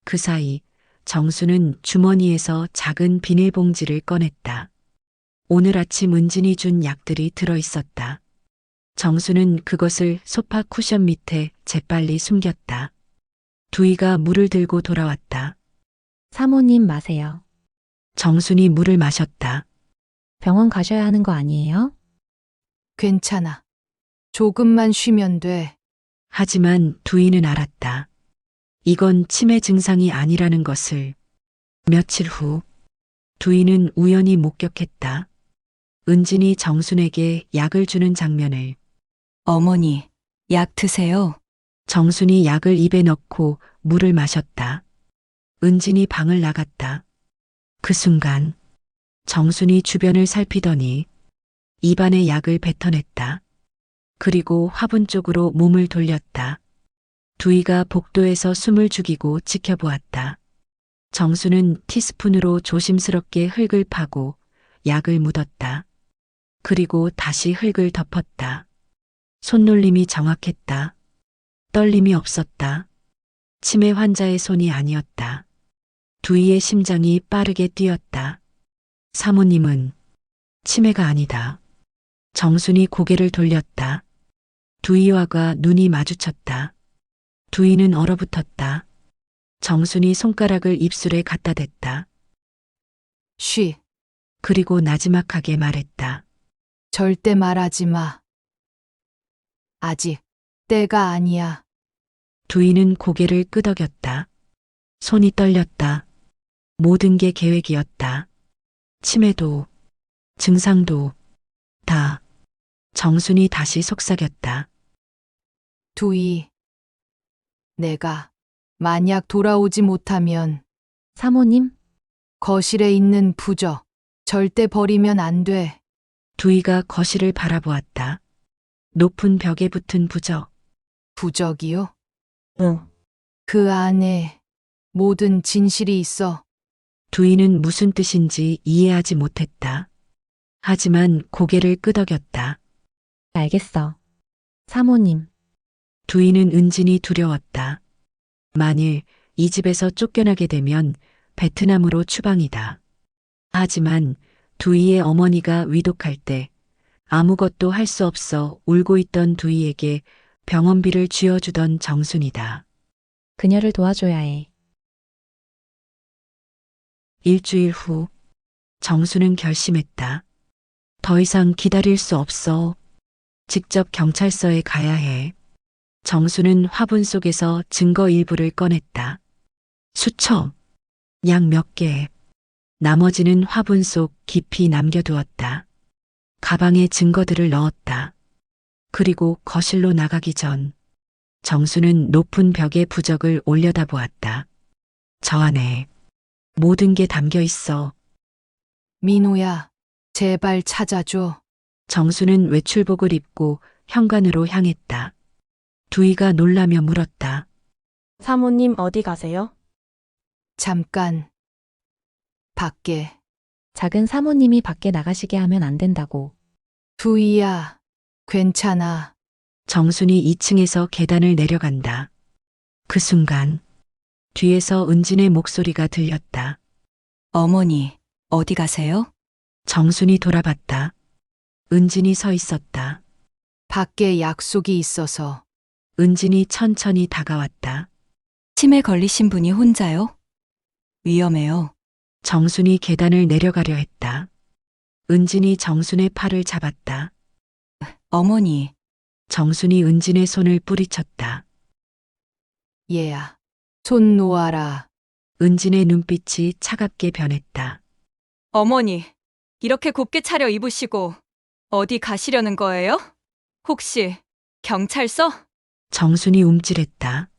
그 사이 정수는 주머니에서 작은 비닐봉지를 꺼냈다. 오늘 아침 은진이 준 약들이 들어있었다. 정수는 그것을 소파 쿠션 밑에 재빨리 숨겼다. 두이가 물을 들고 돌아왔다. 사모님 마세요. 정순이 물을 마셨다. 병원 가셔야 하는 거 아니에요? 괜찮아. 조금만 쉬면 돼. 하지만 두이는 알았다. 이건 치매 증상이 아니라는 것을. 며칠 후 두이는 우연히 목격했다. 은진이 정순에게 약을 주는 장면을. 어머니, 약 드세요. 정순이 약을 입에 넣고 물을 마셨다. 은진이 방을 나갔다. 그 순간 정순이 주변을 살피더니 입안에 약을 뱉어냈다. 그리고 화분 쪽으로 몸을 돌렸다. 두이가 복도에서 숨을 죽이고 지켜보았다. 정수는 티스푼으로 조심스럽게 흙을 파고 약을 묻었다. 그리고 다시 흙을 덮었다. 손놀림이 정확했다. 떨림이 없었다. 치매 환자의 손이 아니었다. 두이의 심장이 빠르게 뛰었다. 사모님은 치매가 아니다. 정순이 고개를 돌렸다. 두이와가 눈이 마주쳤다. 두이는 얼어붙었다. 정순이 손가락을 입술에 갖다 댔다. 쉬. 그리고 나지막하게 말했다. 절대 말하지 마. 아직 때가 아니야. 두이는 고개를 끄덕였다. 손이 떨렸다. 모든 게 계획이었다. 치매도, 증상도, 다. 정순이 다시 속삭였다. 두이. 내가 만약 돌아오지 못하면 사모님, 거실에 있는 부적 절대 버리면 안 돼. 두이가 거실을 바라보았다. 높은 벽에 붙은 부적. 부적이요? 응. 그 안에 모든 진실이 있어. 두이는 무슨 뜻인지 이해하지 못했다. 하지만 고개를 끄덕였다. 알겠어. 사모님, 두이는 은진이 두려웠다. 만일 이 집에서 쫓겨나게 되면 베트남으로 추방이다. 하지만 두이의 어머니가 위독할 때 아무것도 할 수 없어 울고 있던 두이에게 병원비를 쥐어주던 정순이다. 그녀를 도와줘야 해. 일주일 후 정수는 결심했다. 더 이상 기다릴 수 없어. 직접 경찰서에 가야 해. 정수는 화분 속에서 증거 일부를 꺼냈다. 수첩, 약 몇 개. 나머지는 화분 속 깊이 남겨두었다. 가방에 증거들을 넣었다. 그리고 거실로 나가기 전 정수는 높은 벽에 부적을 올려다보았다. 저 안에 모든 게 담겨 있어. 민호야, 제발 찾아줘. 정수는 외출복을 입고 현관으로 향했다. 두이가 놀라며 물었다. 사모님 어디 가세요? 잠깐. 밖에. 작은 사모님이 밖에 나가시게 하면 안 된다고. 두이야, 괜찮아. 정순이 2층에서 계단을 내려간다. 그 순간 뒤에서 은진의 목소리가 들렸다. 어머니, 어디 가세요? 정순이 돌아봤다. 은진이 서 있었다. 밖에 약속이 있어서. 은진이 천천히 다가왔다. 치매 걸리신 분이 혼자요? 위험해요. 정순이 계단을 내려가려 했다. 은진이 정순의 팔을 잡았다. 어머니, 정순이 은진의 손을 뿌리쳤다. 얘야, 손 놓아라. 은진의 눈빛이 차갑게 변했다. 어머니, 이렇게 곱게 차려 입으시고 어디 가시려는 거예요? 혹시 경찰서? 정순이 움찔했다.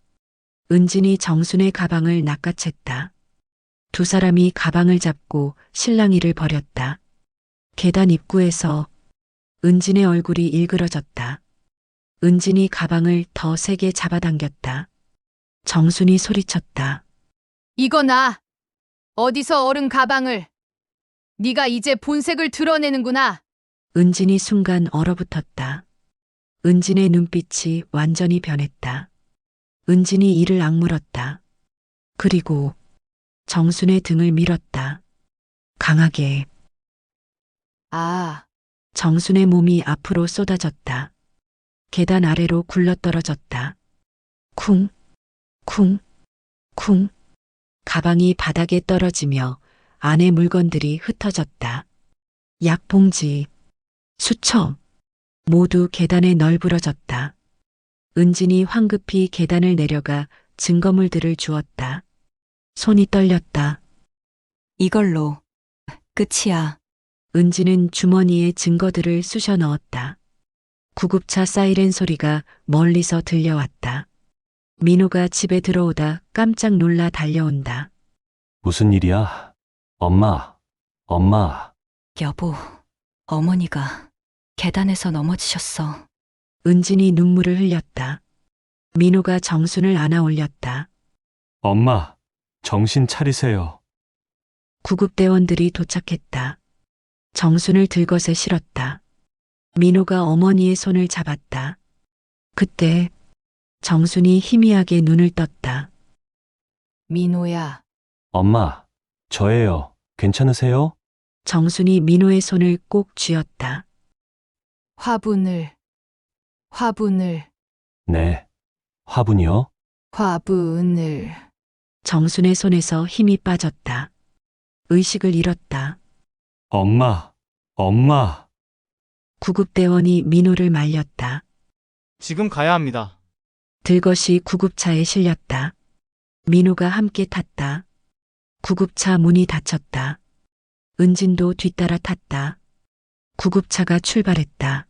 은진이 정순의 가방을 낚아챘다. 두 사람이 가방을 잡고 실랑이를 벌였다. 계단 입구에서 은진의 얼굴이 일그러졌다. 은진이 가방을 더 세게 잡아당겼다. 정순이 소리쳤다. 이거 나. 어디서 어른 가방을. 네가 이제 본색을 드러내는구나. 은진이 순간 얼어붙었다. 은진의 눈빛이 완전히 변했다. 은진이 이를 악물었다. 그리고 정순의 등을 밀었다. 강하게. 아, 정순의 몸이 앞으로 쏟아졌다. 계단 아래로 굴러떨어졌다. 쿵, 쿵, 쿵. 가방이 바닥에 떨어지며 안의 물건들이 흩어졌다. 약봉지, 수첩, 모두 계단에 널브러졌다. 은진이 황급히 계단을 내려가 증거물들을 주었다. 손이 떨렸다. 이걸로 끝이야. 은진은 주머니에 증거들을 쑤셔 넣었다. 구급차 사이렌 소리가 멀리서 들려왔다. 민호가 집에 들어오다 깜짝 놀라 달려온다. 무슨 일이야? 엄마, 엄마. 여보, 어머니가 계단에서 넘어지셨어. 은진이 눈물을 흘렸다. 민호가 정순을 안아 올렸다. 엄마, 정신 차리세요. 구급대원들이 도착했다. 정순을 들것에 실었다. 민호가 어머니의 손을 잡았다. 그때 정순이 희미하게 눈을 떴다. 민호야. 엄마, 저예요. 괜찮으세요? 정순이 민호의 손을 꼭 쥐었다. 화분을. 네. 화분이요? 화분을. 정순의 손에서 힘이 빠졌다. 의식을 잃었다. 엄마, 엄마. 구급대원이 민호를 말렸다. 지금 가야 합니다. 들것이 구급차에 실렸다. 민호가 함께 탔다. 구급차 문이 닫혔다. 은진도 뒤따라 탔다. 구급차가 출발했다.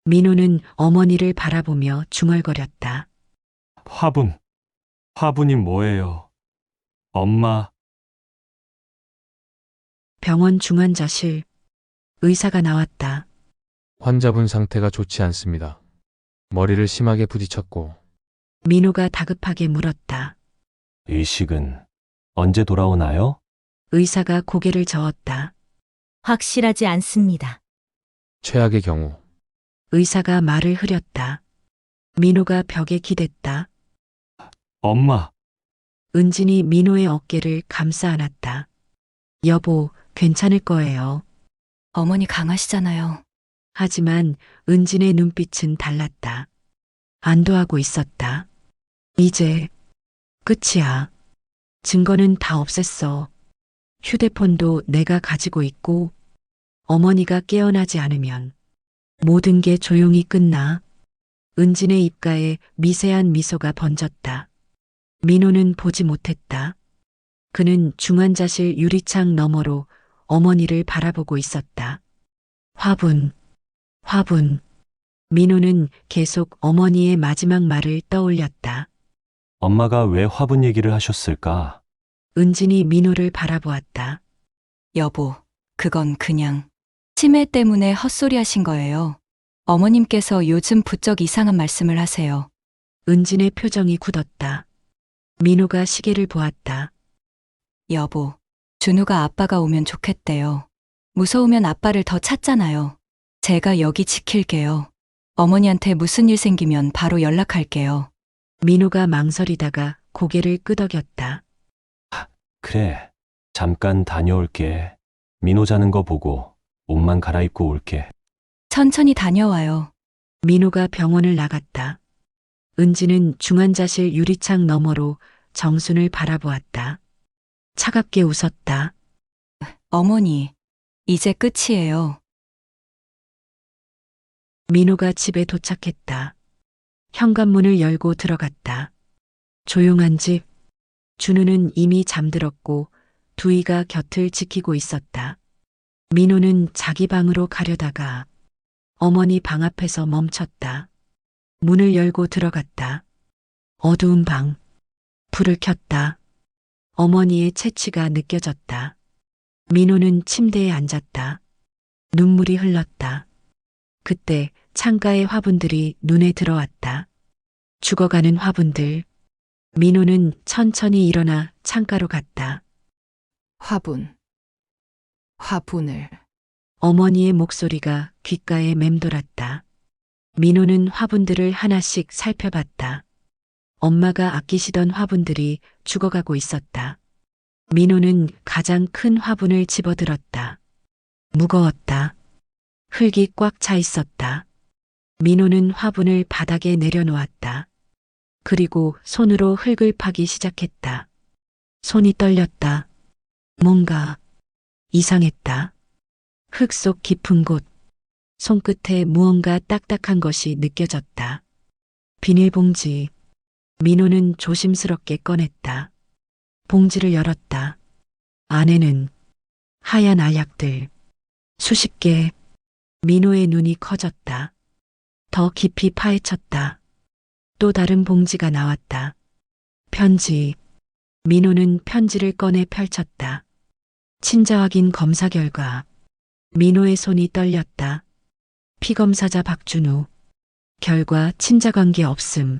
민호는 어머니를 바라보며 중얼거렸다. 화분이 뭐예요? 엄마. 병원 중환자실. 의사가 나왔다. 환자분 상태가 좋지 않습니다. 머리를 심하게 부딪혔고. 민호가 다급하게 물었다. 의식은 언제 돌아오나요? 의사가 고개를 저었다. 확실하지 않습니다. 최악의 경우 의사가 말을 흐렸다. 민호가 벽에 기댔다. 엄마, 은진이 민호의 어깨를 감싸 안았다. 여보, 괜찮을 거예요. 어머니 강하시잖아요. 하지만 은진의 눈빛은 달랐다. 안도하고 있었다. 이제 끝이야. 증거는 다 없앴어. 휴대폰도 내가 가지고 있고 어머니가 깨어나지 않으면 모든 게 조용히 끝나. 은진의 입가에 미세한 미소가 번졌다. 민호는 보지 못했다. 그는 중환자실 유리창 너머로 어머니를 바라보고 있었다. 화분. 민호는 계속 어머니의 마지막 말을 떠올렸다. 엄마가 왜 화분 얘기를 하셨을까? 은진이 민호를 바라보았다. 여보, 그건 그냥 치매 때문에 헛소리 하신 거예요. 어머님께서 요즘 부쩍 이상한 말씀을 하세요. 은진의 표정이 굳었다. 민호가 시계를 보았다. 여보, 준우가 아빠가 오면 좋겠대요. 무서우면 아빠를 더 찾잖아요. 제가 여기 지킬게요. 어머니한테 무슨 일 생기면 바로 연락할게요. 민호가 망설이다가 고개를 끄덕였다. 그래, 잠깐 다녀올게. 민호 자는 거 보고 옷만 갈아입고 올게. 천천히 다녀와요. 민호가 병원을 나갔다. 은지는 중환자실 유리창 너머로 정순을 바라보았다. 차갑게 웃었다. 어머니, 이제 끝이에요. 민호가 집에 도착했다. 현관문을 열고 들어갔다. 조용한 집. 준우는 이미 잠들었고 두이가 곁을 지키고 있었다. 민호는 자기 방으로 가려다가 어머니 방 앞에서 멈췄다. 문을 열고 들어갔다. 어두운 방. 불을 켰다. 어머니의 채취가 느껴졌다. 민호는 침대에 앉았다. 눈물이 흘렀다. 그때 창가의 화분들이 눈에 들어왔다. 죽어가는 화분들. 민호는 천천히 일어나 창가로 갔다. 화분을. 어머니의 목소리가 귓가에 맴돌았다. 민호는 화분들을 하나씩 살펴봤다. 엄마가 아끼시던 화분들이 죽어가고 있었다. 민호는 가장 큰 화분을 집어들었다. 무거웠다. 흙이 꽉 차 있었다. 민호는 화분을 바닥에 내려놓았다. 그리고 손으로 흙을 파기 시작했다. 손이 떨렸다. 뭔가 이상했다. 흙 속 깊은 곳. 손끝에 무언가 딱딱한 것이 느껴졌다. 비닐봉지. 민호는 조심스럽게 꺼냈다. 봉지를 열었다. 안에는 하얀 알약들. 수십 개. 민호의 눈이 커졌다. 더 깊이 파헤쳤다. 또 다른 봉지가 나왔다. 편지. 민호는 편지를 꺼내 펼쳤다. 친자 확인 검사 결과. 민호의 손이 떨렸다. 피검사자 박준우. 결과 친자관계 없음.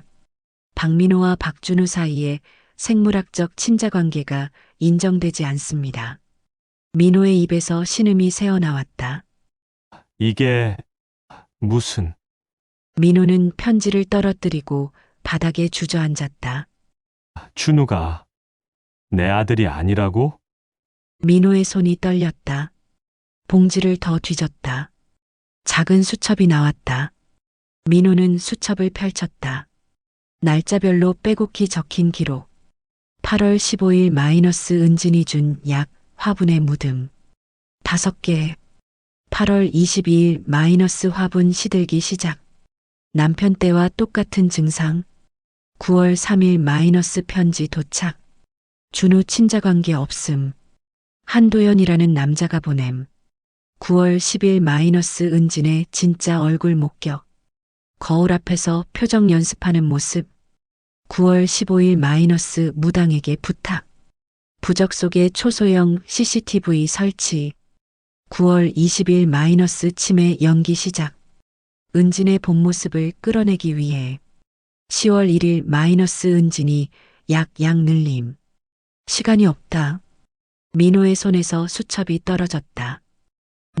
박민호와 박준우 사이에 생물학적 친자관계가 인정되지 않습니다. 민호의 입에서 신음이 새어나왔다. 이게 무슨... 민호는 편지를 떨어뜨리고 바닥에 주저앉았다. 준우가 내 아들이 아니라고? 민호의 손이 떨렸다. 봉지를 더 뒤졌다. 작은 수첩이 나왔다. 민호는 수첩을 펼쳤다. 날짜별로 빼곡히 적힌 기록. 8월 15일 마이너스 은진이 준 약 화분의 무듬. 5개. 8월 22일 마이너스 화분 시들기 시작. 남편 때와 똑같은 증상. 9월 3일 마이너스 편지 도착. 준우 친자관계 없음. 한도연이라는 남자가 보냄. 9월 10일 마이너스 은진의 진짜 얼굴 목격. 거울 앞에서 표정 연습하는 모습. 9월 15일 마이너스 무당에게 부탁. 부적 속에 초소형 CCTV 설치. 9월 20일 마이너스 치매 연기 시작. 은진의 본 모습을 끌어내기 위해. 10월 1일 마이너스 은진이 약 늘림. 시간이 없다. 민호의 손에서 수첩이 떨어졌다.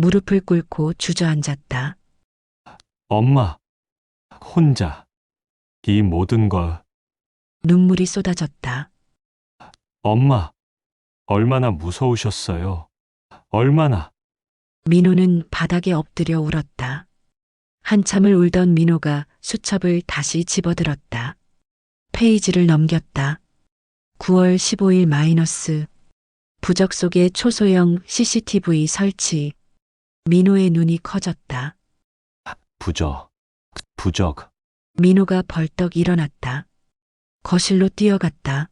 무릎을 꿇고 주저앉았다. 엄마, 혼자 이 모든 걸. 눈물이 쏟아졌다. 엄마, 얼마나 무서우셨어요. 얼마나. 민호는 바닥에 엎드려 울었다. 한참을 울던 민호가 수첩을 다시 집어들었다. 페이지를 넘겼다. 9월 15일 마이너스. 부적 속에 초소형 CCTV 설치. 민호의 눈이 커졌다. 부적. 민호가 벌떡 일어났다. 거실로 뛰어갔다.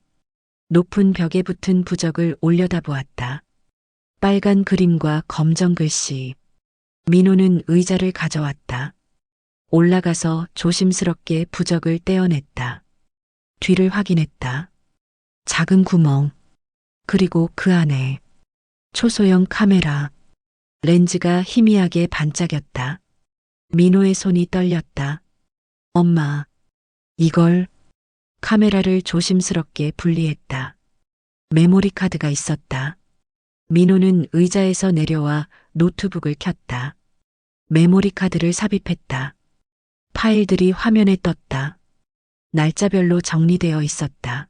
높은 벽에 붙은 부적을 올려다보았다. 빨간 그림과 검정 글씨. 민호는 의자를 가져왔다. 올라가서 조심스럽게 부적을 떼어냈다. 뒤를 확인했다. 작은 구멍. 그리고 그 안에 초소형 카메라. 렌즈가 희미하게 반짝였다. 민호의 손이 떨렸다. 엄마, 이걸. 카메라를 조심스럽게 분리했다. 메모리 카드가 있었다. 민호는 의자에서 내려와 노트북을 켰다. 메모리 카드를 삽입했다. 파일들이 화면에 떴다. 날짜별로 정리되어 있었다.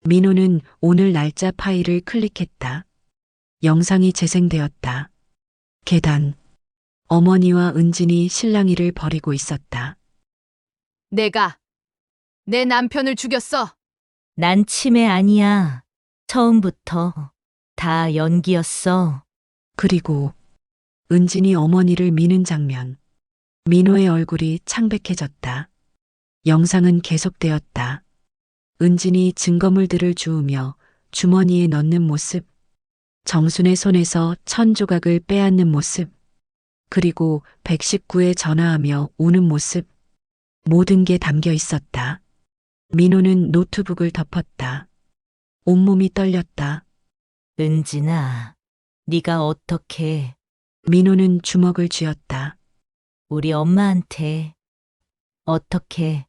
민호는 오늘 날짜 파일을 클릭했다. 영상이 재생되었다. 계단. 어머니와 은진이 실랑이를 벌이고 있었다. 내가 내 남편을 죽였어. 난 치매 아니야. 처음부터 다 연기였어. 그리고 은진이 어머니를 미는 장면. 민호의 얼굴이 창백해졌다. 영상은 계속되었다. 은진이 증거물들을 주우며 주머니에 넣는 모습. 정순의 손에서 1000조각을 빼앗는 모습. 그리고 119에 전화하며 우는 모습. 모든 게 담겨 있었다. 민호는 노트북을 덮었다. 온몸이 떨렸다. 은진아, 네가 어떻게 민호는 주먹을 쥐었다. 우리 엄마한테 어떻게.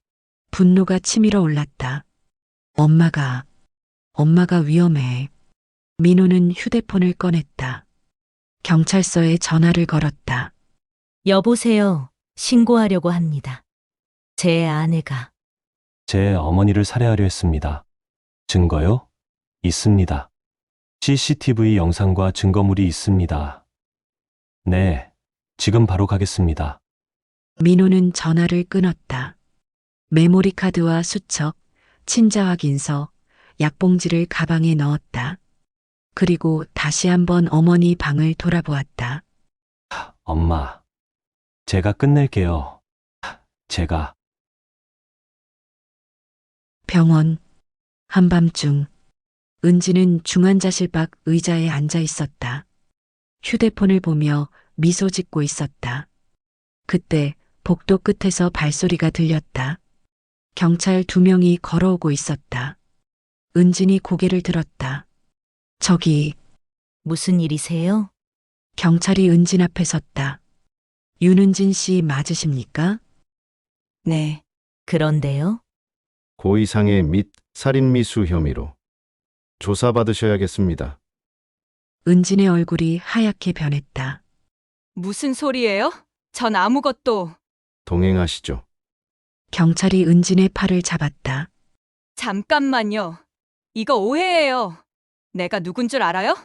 분노가 치밀어 올랐다. 엄마가 위험해. 민호는 휴대폰을 꺼냈다. 경찰서에 전화를 걸었다. 여보세요. 신고하려고 합니다. 제 아내가. 제 어머니를 살해하려 했습니다. 증거요? 있습니다. CCTV 영상과 증거물이 있습니다. 네, 지금 바로 가겠습니다. 민호는 전화를 끊었다. 메모리 카드와 수첩, 친자 확인서, 약봉지를 가방에 넣었다. 그리고 다시 한번 어머니 방을 돌아보았다. 엄마, 제가 끝낼게요. 제가. 병원. 한밤중. 은지는 중환자실 밖 의자에 앉아 있었다. 휴대폰을 보며 미소 짓고 있었다. 그때 복도 끝에서 발소리가 들렸다. 경찰 2명이 걸어오고 있었다. 은진이 고개를 들었다. 저기. 무슨 일이세요? 경찰이 은진 앞에 섰다. 윤은진 씨 맞으십니까? 네. 그런데요? 고의상해 및 살인미수 혐의로 조사받으셔야겠습니다. 은진의 얼굴이 하얗게 변했다. 무슨 소리예요? 전 아무것도. 동행하시죠. 경찰이 은진의 팔을 잡았다. 잠깐만요. 이거 오해예요. 내가 누군 줄 알아요?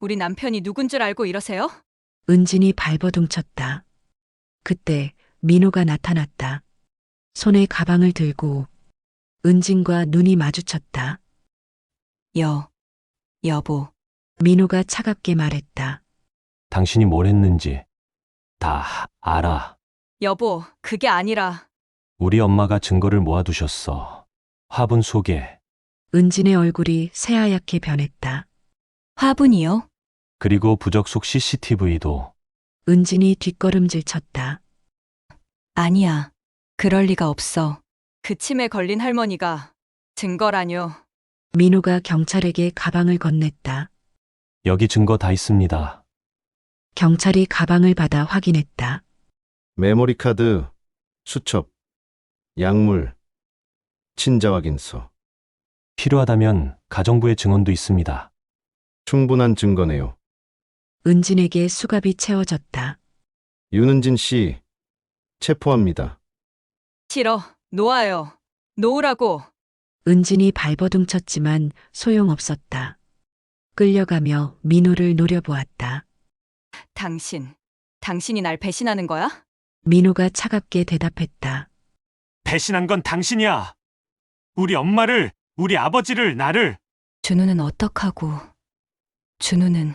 우리 남편이 누군 줄 알고 이러세요? 은진이 발버둥쳤다. 그때 민호가 나타났다. 손에 가방을 들고 은진과 눈이 마주쳤다. 여보. 민호가 차갑게 말했다. 당신이 뭘 했는지 다 알아. 여보, 그게 아니라. 우리 엄마가 증거를 모아두셨어. 화분 속에. 은진의 얼굴이 새하얗게 변했다. 화분이요? 그리고 부적 속 CCTV도. 은진이 뒷걸음질 쳤다. 아니야. 그럴 리가 없어. 그 치매 걸린 할머니가 증거라뇨. 민호가 경찰에게 가방을 건넸다. 여기 증거 다 있습니다. 경찰이 가방을 받아 확인했다. 메모리 카드, 수첩, 약물, 친자 확인서. 필요하다면 가정부의 증언도 있습니다. 충분한 증거네요. 은진에게 수갑이 채워졌다. 윤은진 씨, 체포합니다. 싫어. 놓아요. 놓으라고. 은진이 발버둥쳤지만 소용없었다. 끌려가며 민호를 노려보았다. 당신이 날 배신하는 거야? 민호가 차갑게 대답했다. 배신한 건 당신이야. 우리 엄마를, 우리 아버지를, 나를. 준우는 어떡하고. 준우는,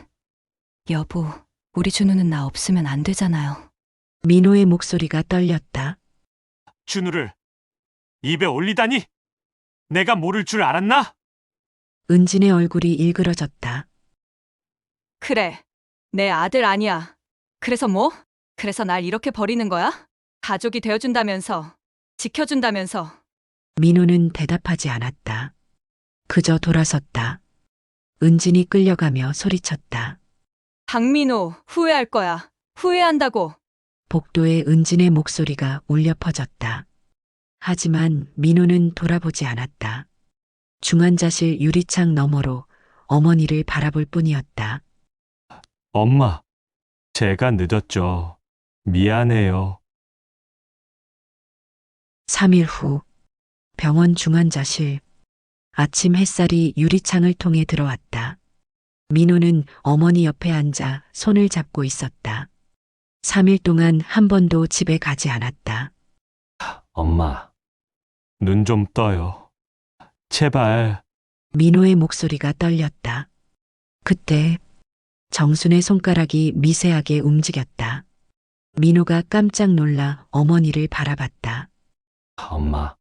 여보, 우리 준우는 나 없으면 안 되잖아요. 민호의 목소리가 떨렸다. 준우를 입에 올리다니? 내가 모를 줄 알았나? 은진의 얼굴이 일그러졌다. 그래. 내 아들 아니야. 그래서 뭐? 그래서 날 이렇게 버리는 거야? 가족이 되어준다면서, 지켜준다면서. 민호는 대답하지 않았다. 그저 돌아섰다. 은진이 끌려가며 소리쳤다. 박민호, 후회할 거야. 후회한다고. 복도에 은진의 목소리가 울려 퍼졌다. 하지만 민호는 돌아보지 않았다. 중환자실 유리창 너머로 어머니를 바라볼 뿐이었다. 엄마, 제가 늦었죠. 미안해요. 3일 후 병원 중환자실. 아침 햇살이 유리창을 통해 들어왔다. 민호는 어머니 옆에 앉아 손을 잡고 있었다. 3일 동안 한 번도 집에 가지 않았다. 엄마, 눈 좀 떠요. 제발. 민호의 목소리가 떨렸다. 그때 정순의 손가락이 미세하게 움직였다. 민호가 깜짝 놀라 어머니를 바라봤다. 엄마,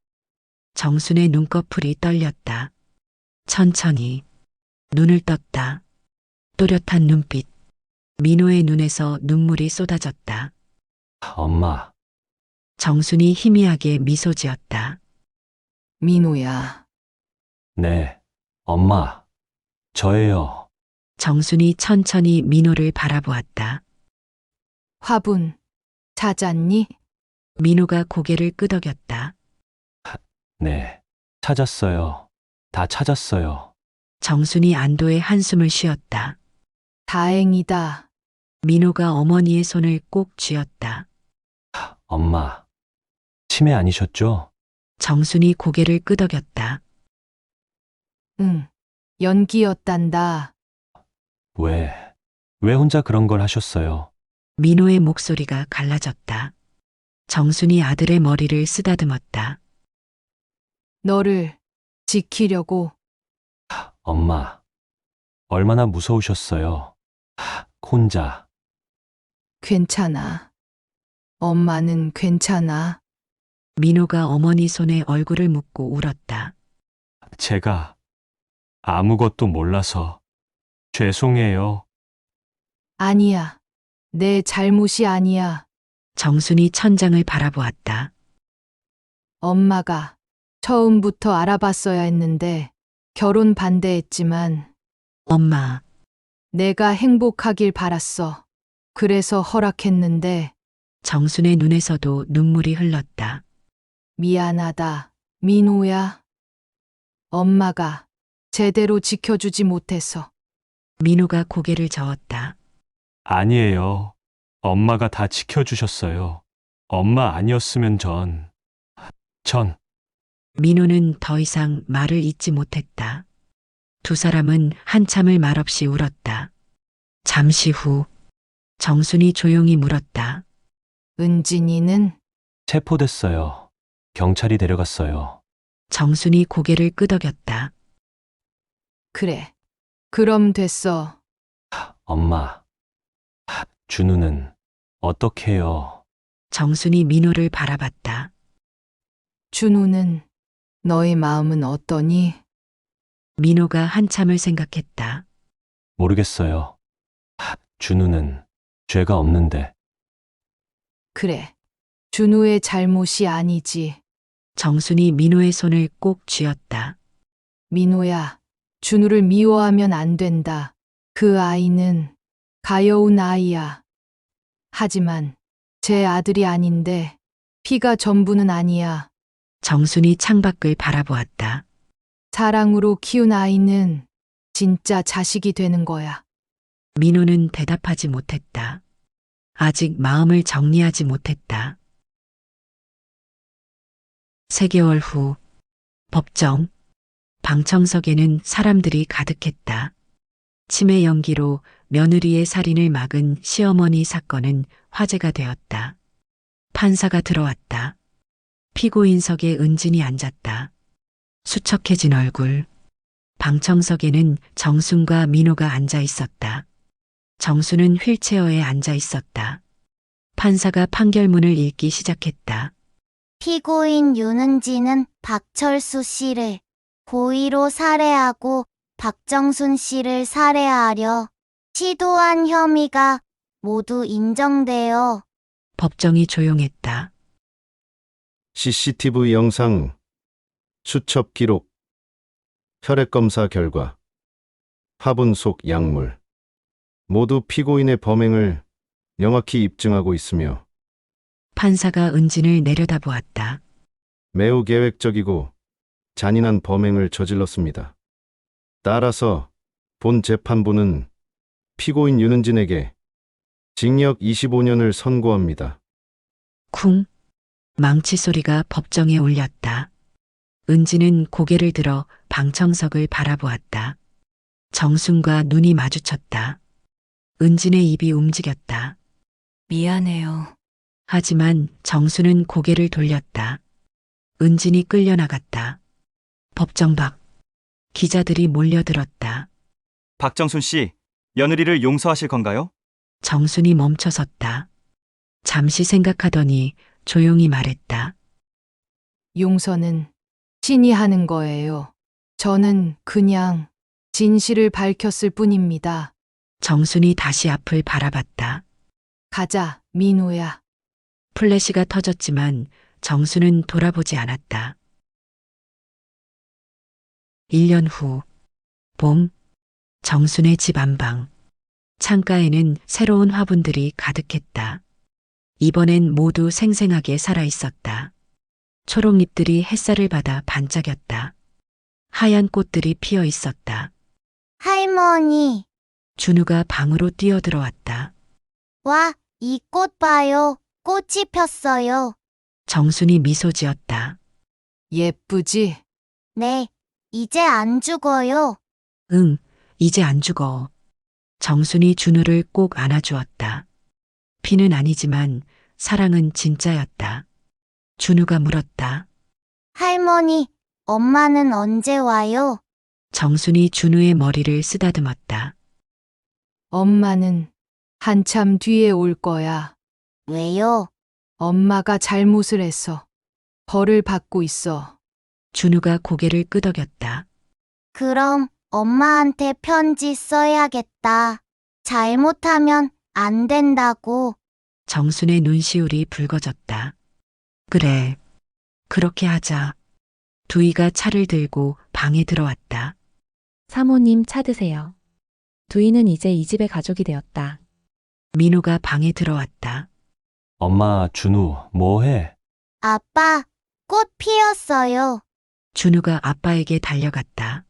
정순의 눈꺼풀이 떨렸다. 천천히 눈을 떴다. 또렷한 눈빛. 민호의 눈에서 눈물이 쏟아졌다. 엄마. 정순이 희미하게 미소 지었다. 민호야. 네, 엄마. 저예요. 정순이 천천히 민호를 바라보았다. 화분 찾았니? 민호가 고개를 끄덕였다. 네, 찾았어요. 다 찾았어요. 정순이 안도의 한숨을 쉬었다. 다행이다. 민호가 어머니의 손을 꼭 쥐었다. 엄마, 치매 아니셨죠? 정순이 고개를 끄덕였다. 응. 연기였단다. 왜 혼자 그런 걸 하셨어요? 민호의 목소리가 갈라졌다. 정순이 아들의 머리를 쓰다듬었다. 너를 지키려고. 엄마, 얼마나 무서우셨어요. 혼자. 괜찮아. 엄마는 괜찮아. 민호가 어머니 손에 얼굴을 묻고 울었다. 제가 아무것도 몰라서 죄송해요. 아니야. 내 잘못이 아니야. 정순이 천장을 바라보았다. 엄마가 처음부터 알아봤어야 했는데 결혼 반대했지만 엄마, 내가 행복하길 바랐어. 그래서 허락했는데 정순의 눈에서도 눈물이 흘렀다. 미안하다. 민호야. 엄마가 제대로 지켜주지 못해서. 민호가 고개를 저었다. 아니에요. 엄마가 다 지켜주셨어요. 엄마 아니었으면 전. 민호는 더 이상 말을 잇지 못했다. 두 사람은 한참을 말없이 울었다. 잠시 후 정순이 조용히 물었다. 은진이는? 체포됐어요. 경찰이 데려갔어요. 정순이 고개를 끄덕였다. 그래. 그럼 됐어. 엄마, 준우는 어떡해요? 정순이 민호를 바라봤다. 준우는 너의 마음은 어떠니? 민호가 한참을 생각했다. 모르겠어요. 준우는 죄가 없는데. 그래. 준우의 잘못이 아니지. 정순이 민호의 손을 꼭 쥐었다. 민호야, 준우를 미워하면 안 된다. 그 아이는 가여운 아이야. 하지만 제 아들이 아닌데 피가 전부는 아니야. 정순이 창밖을 바라보았다. 사랑으로 키운 아이는 진짜 자식이 되는 거야. 민호는 대답하지 못했다. 아직 마음을 정리하지 못했다. 3개월 후, 법정, 방청석에는 사람들이 가득했다. 치매 연기로 며느리의 살인을 막은 시어머니 사건은 화제가 되었다. 판사가 들어왔다. 피고인석에 은진이 앉았다. 수척해진 얼굴. 방청석에는 정순과 민호가 앉아 있었다. 정순은 휠체어에 앉아 있었다. 판사가 판결문을 읽기 시작했다. 피고인 윤은진은 박철수 씨를 고의로 살해하고 박정순 씨를 살해하려 시도한 혐의가 모두 인정되어 법정이 조용했다. CCTV 영상, 수첩 기록, 혈액 검사 결과, 화분 속 약물, 모두 피고인의 범행을 명확히 입증하고 있으며 판사가 은진을 내려다보았다. 매우 계획적이고 잔인한 범행을 저질렀습니다. 따라서 본 재판부는 피고인 윤은진에게 징역 25년을 선고합니다. 쿵. 망치 소리가 법정에 울렸다. 은진은 고개를 들어 방청석을 바라보았다. 정순과 눈이 마주쳤다. 은진의 입이 움직였다. 미안해요. 하지만 정순은 고개를 돌렸다. 은진이 끌려나갔다. 법정 밖. 기자들이 몰려들었다. 박정순 씨, 며느리를 용서하실 건가요? 정순이 멈춰섰다. 잠시 생각하더니 조용히 말했다. 용서는 신이 하는 거예요. 저는 그냥 진실을 밝혔을 뿐입니다. 정순이 다시 앞을 바라봤다. 가자, 민호야. 플래시가 터졌지만 정순은 돌아보지 않았다. 1년 후, 봄, 정순의 집 안방. 창가에는 새로운 화분들이 가득했다. 이번엔 모두 생생하게 살아있었다. 초록잎들이 햇살을 받아 반짝였다. 하얀 꽃들이 피어 있었다. 할머니, 준우가 방으로 뛰어들어왔다. 와, 이 꽃 봐요. 꽃이 폈어요. 정순이 미소 지었다. 예쁘지? 네, 이제 안 죽어요. 응, 이제 안 죽어. 정순이 준우를 꼭 안아주었다. 피는 아니지만 사랑은 진짜였다. 준우가 물었다. 할머니, 엄마는 언제 와요? 정순이 준우의 머리를 쓰다듬었다. 엄마는 한참 뒤에 올 거야. 왜요? 엄마가 잘못을 했어. 벌을 받고 있어. 준우가 고개를 끄덕였다. 그럼 엄마한테 편지 써야겠다. 잘못하면 안 된다고. 정순의 눈시울이 붉어졌다. 그래, 그렇게 하자. 두이가 차를 들고 방에 들어왔다. 사모님 차 드세요. 두이는 이제 이 집의 가족이 되었다. 민호가 방에 들어왔다. 엄마, 준우, 뭐해? 아빠, 꽃 피었어요. 준우가 아빠에게 달려갔다.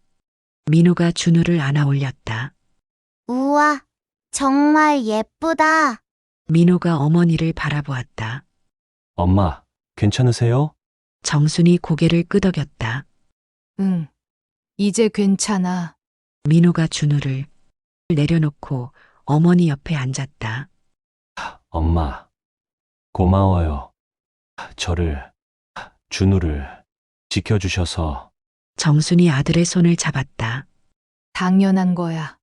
민호가 준우를 안아 올렸다. 우와, 정말 예쁘다. 민호가 어머니를 바라보았다. 엄마, 괜찮으세요? 정순이 고개를 끄덕였다. 응, 이제 괜찮아. 민호가 준우를 내려놓고 어머니 옆에 앉았다. 엄마, 고마워요. 저를, 준우를 지켜주셔서. 정순이 아들의 손을 잡았다. 당연한 거야.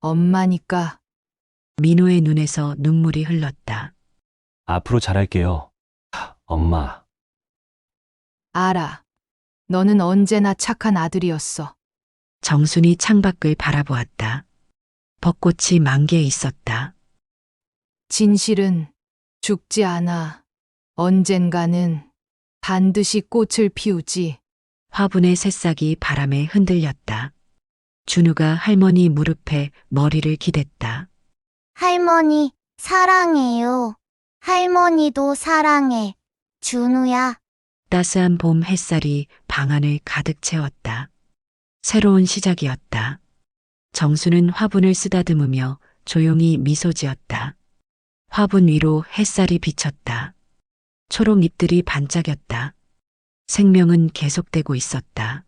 엄마니까. 민호의 눈에서 눈물이 흘렀다. 앞으로 잘할게요. 엄마. 알아. 너는 언제나 착한 아들이었어. 정순이 창밖을 바라보았다. 벚꽃이 만개에 있었다. 진실은 죽지 않아. 언젠가는 반드시 꽃을 피우지. 화분의 새싹이 바람에 흔들렸다. 준우가 할머니 무릎에 머리를 기댔다. 할머니, 사랑해요. 할머니도 사랑해. 준우야. 따스한 봄 햇살이 방 안을 가득 채웠다. 새로운 시작이었다. 정수는 화분을 쓰다듬으며 조용히 미소 지었다. 화분 위로 햇살이 비쳤다. 초록 잎들이 반짝였다. 생명은 계속되고 있었다.